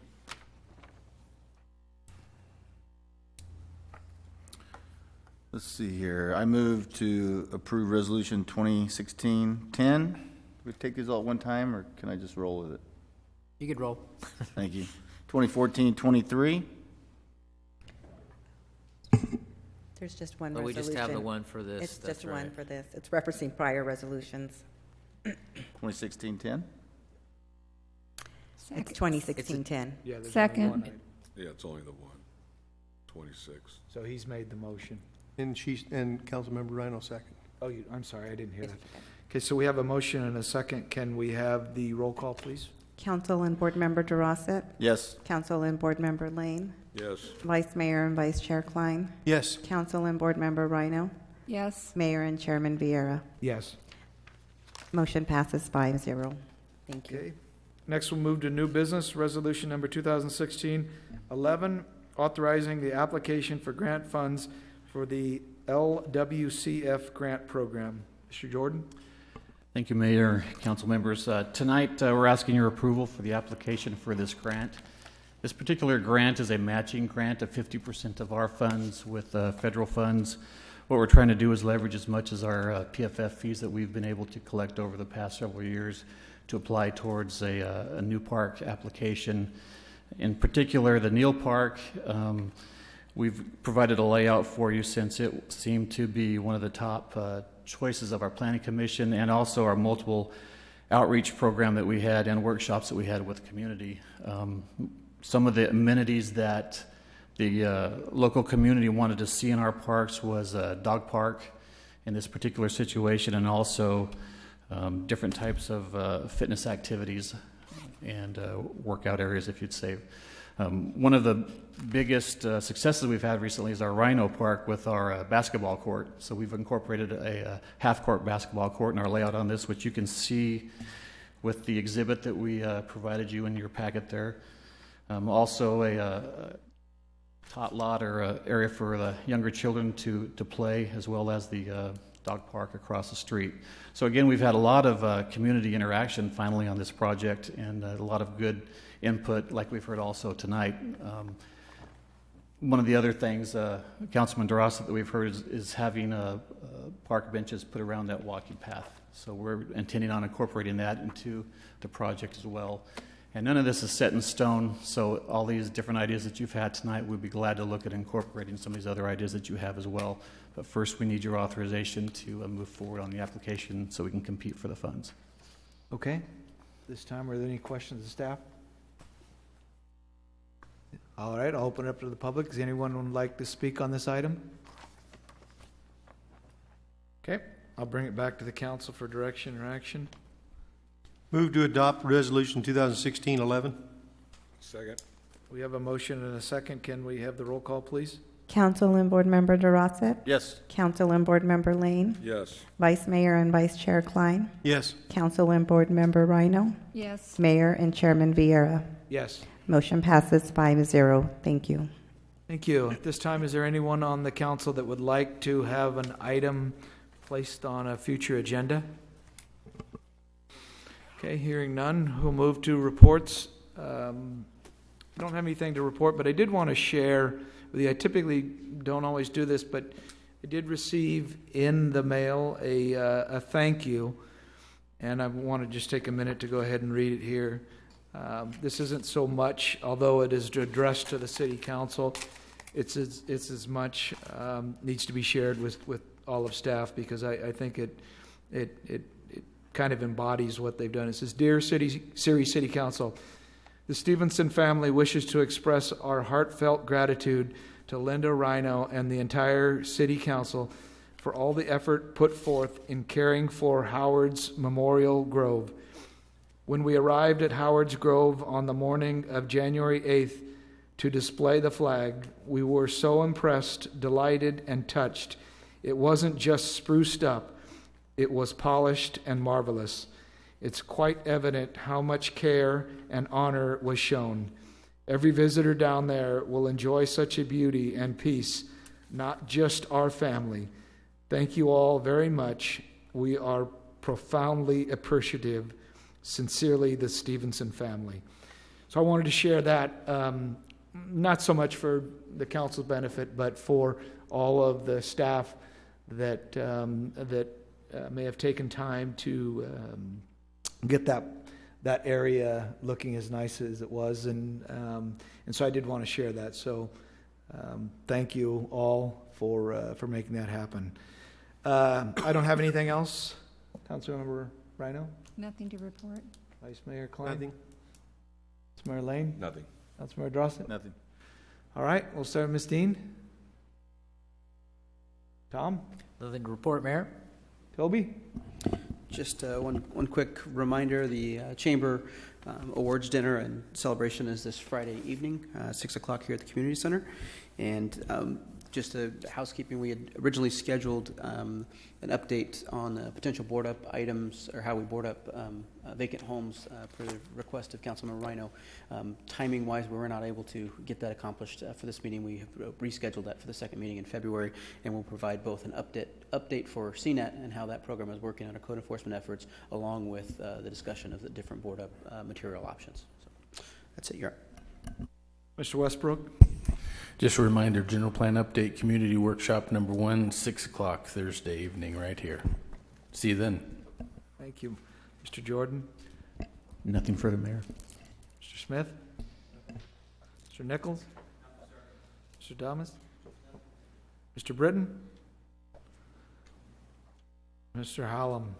Let's see here. I move to approve Resolution 2016-10. Do we take these all at one time, or can I just roll with it? You could roll. Thank you. 2014-23. There's just one But we resolution. just have the one for this. It's that's just one right. for this. It's referencing prior resolutions. 2016-10. It's 2016-10. Yeah, there's only Second. one item. Yeah, it's only the one. 26. So he's made the motion. and Councilmember Rhino second. Oh, I'm sorry, I didn't hear that. Okay, so we have a motion and a second. Can we have the roll call, please? Council and Board Member DeRossett. Yes. Council and Board Member Lane. Yes. Vice Mayor and Vice Chair Klein. Yes. Council and Board Member Rhino. Yes. Mayor and Chairman Vieira. Yes. Motion passes 5-0. Thank you. Okay. Next, we'll move to new business, resolution number 2016-11, authorizing the application for grant funds for the LWCF grant program. Mr. Jordan? Thank you, Mayor, council members. Tonight, we're asking your approval for the application for this grant. This particular grant is a matching grant of 50% of our funds with federal funds. What we're trying to do is leverage as much as our PFF fees that we've been able to collect over the past several years to apply towards a new park application. In particular, the Neal Park, we've provided a layout for you since it seemed to be one of the top choices of our planning commission, and also our multiple outreach program that we had and workshops that we had with the community. Some of the amenities that the local community wanted to see in our parks was a dog park in this particular situation, and also different types of fitness activities and workout areas, if you'd say. One of the biggest successes we've had recently is our Rhino Park with our basketball court. So we've incorporated a half-court basketball court in our layout on this, which you can see with the exhibit that we provided you in your packet there. Also a tot lot or area for the younger children to play, as well as the dog park across the street. So again, we've had a lot of community interaction finally on this project, and a lot of good input, like we've heard also tonight. One of the other things, Councilman DeRosa, that we've heard is having park benches put around that walking path. So we're intending on incorporating that into the project as well. And none of this is set in stone, so all these different ideas that you've had tonight, we'd be glad to look at incorporating some of these other ideas that you have as well. But first, we need your authorization to move forward on the application so we can compete for the funds. Okay. This time, are there any questions of staff? All right, I'll open it up to the public. Does anyone would like to speak on this item? Okay, I'll bring it back to the council for direction or action. Move to adopt Resolution 2016-11. Second. We have a motion and a second. Can we have the roll call, please? Council and Board Member Duracek. Yes. Council and Board Member Lane. Yes. Vice Mayor and Vice Chair Klein. Yes. Council and Board Member Rhino. Yes. Mayor and Chairman Vieira. Yes. Motion passes 5-0. Thank you. Thank you. At this time, is there anyone on the council that would like to have an item placed on a future agenda? Okay, hearing none, we'll move to reports. I don't have anything to report, but I did want to share with you. I typically don't always do this, but I did receive in the mail a thank you, and I want to just take a minute to go ahead and read it here. This isn't so much, although it is addressed to the city council, it's as much needs to be shared with all of staff, because I think it kind of embodies what they've done. It says, "Dear Ceres City Council, the Stevenson family wishes to express our heartfelt gratitude to Linda Rhino and the entire City Council for all the effort put forth in caring for Howard's Memorial Grove. When we arrived at Howard's Grove on the morning of January 8th to display the flag, we were so impressed, delighted, and touched. It wasn't just spruced up, it was polished and marvelous. It's quite evident how much care and honor was shown. Every visitor down there will enjoy such a beauty and peace, not just our family. Thank you all very much. We are profoundly appreciative. Sincerely, the Stevenson family." So I wanted to share that, not so much for the council's benefit, but for all of the staff that may have taken time to get that area looking as nice as it was, and so I did want to share that. So thank you all for making that happen. I don't have anything else. Councilmember Rhino? Nothing to report. Vice Mayor Klein? Nothing. Councilmember Lane? Nothing. Councilmember Drossett? Nothing. All right, we'll start with Ms. Dean. Tom? Nothing to report, Mayor. Toby? Just one quick reminder, the Chamber Awards Dinner and Celebration is this Friday evening, 6 o'clock here at the Community Center. And just a housekeeping, we had originally scheduled an update on potential board up items, or how we board up vacant homes per the request of Councilmember Rhino. Timing wise, we were not able to get that accomplished for this meeting. We have rescheduled that for the second meeting in February, and we'll provide both an update for CNET and how that program is working on our code enforcement efforts, along with the discussion of the different board up material options. So that's it. You're up. Mr. Westbrook? Just a reminder, general plan update, community workshop number 1, 6 o'clock Thursday evening, right here. See you then. Thank you. Mr. Jordan? Nothing further, Mayor. Mr. Smith? Mr. Nichols? Mr. Thomas? Mr. Britton? Mr. Hallam?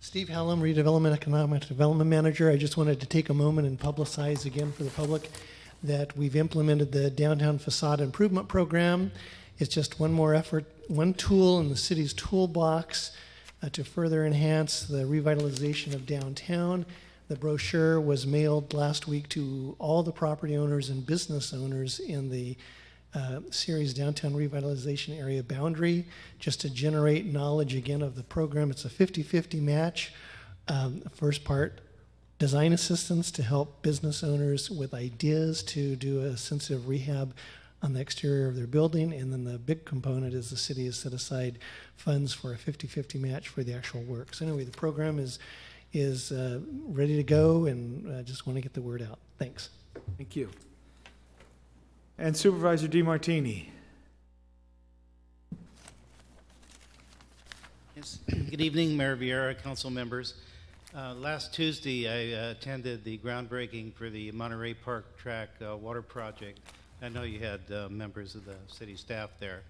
Steve Hallam, Redevelopment Economic Development Manager. I just wanted to take a moment and publicize again for the public that we've implemented the Downtown Facade Improvement Program. It's just one more effort, one tool in the city's toolbox to further enhance the revitalization of downtown. The brochure was mailed last week to all the property owners and business owners in the Ceres Downtown Revitalization Area boundary, just to generate knowledge again of the program. It's a 50-50 match. First part, design assistance to help business owners with ideas to do a sensitive rehab on the exterior of their building, and then the big component is the city has set aside funds for a 50-50 match for the actual work. So anyway, the program is ready to go, and I just want to get the word out. Thanks. Thank you. And Supervisor DeMartini. Yes. Good evening, Mayor Vieira, council members. Last Tuesday, I attended the groundbreaking for the Monterey Park Track water project I know you had members of the city staff there.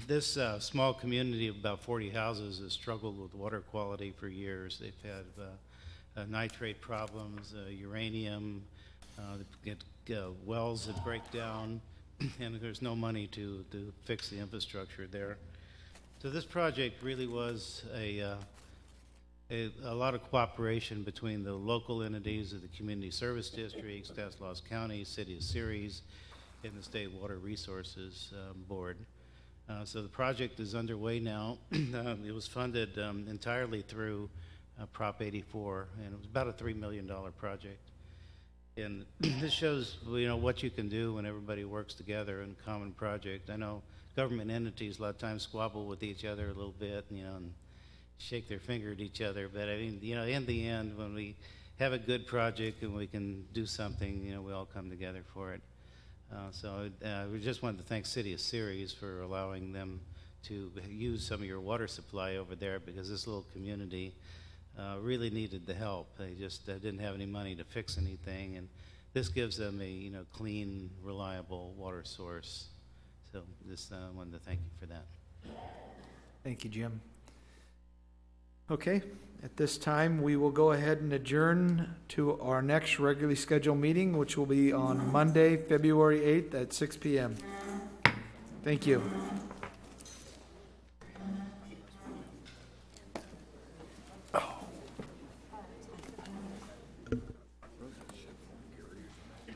This small community of about 40 houses has struggled with water quality for years. They've had nitrate problems, uranium, wells that break down, and there's no money to fix the infrastructure there. So this project really was a lot of cooperation between the local entities of the community service districts, Stanislaus County, City of Ceres, and the State Water Resources Board. So the project is underway now. It was funded entirely through Prop 84, and it was about a $3 million project. And this shows, what you can do when everybody works together in a common project. I know government entities a lot of times squabble with each other a little bit, and shake their finger at each other. But I mean, in the end, when we have a good project and we can do something, we all come together for it. So we just wanted to thank City of Ceres for allowing them to use some of your water supply over there, because this little community really needed the help. They just didn't have any money to fix anything, and this gives them a clean, reliable water source. So just wanted to thank you for that. Thank you, Jim. Okay, at this time, we will go ahead and adjourn to our next regularly scheduled meeting, which will be on Monday, February 8th at 6 p.m. Thank you.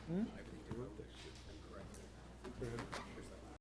Hmm?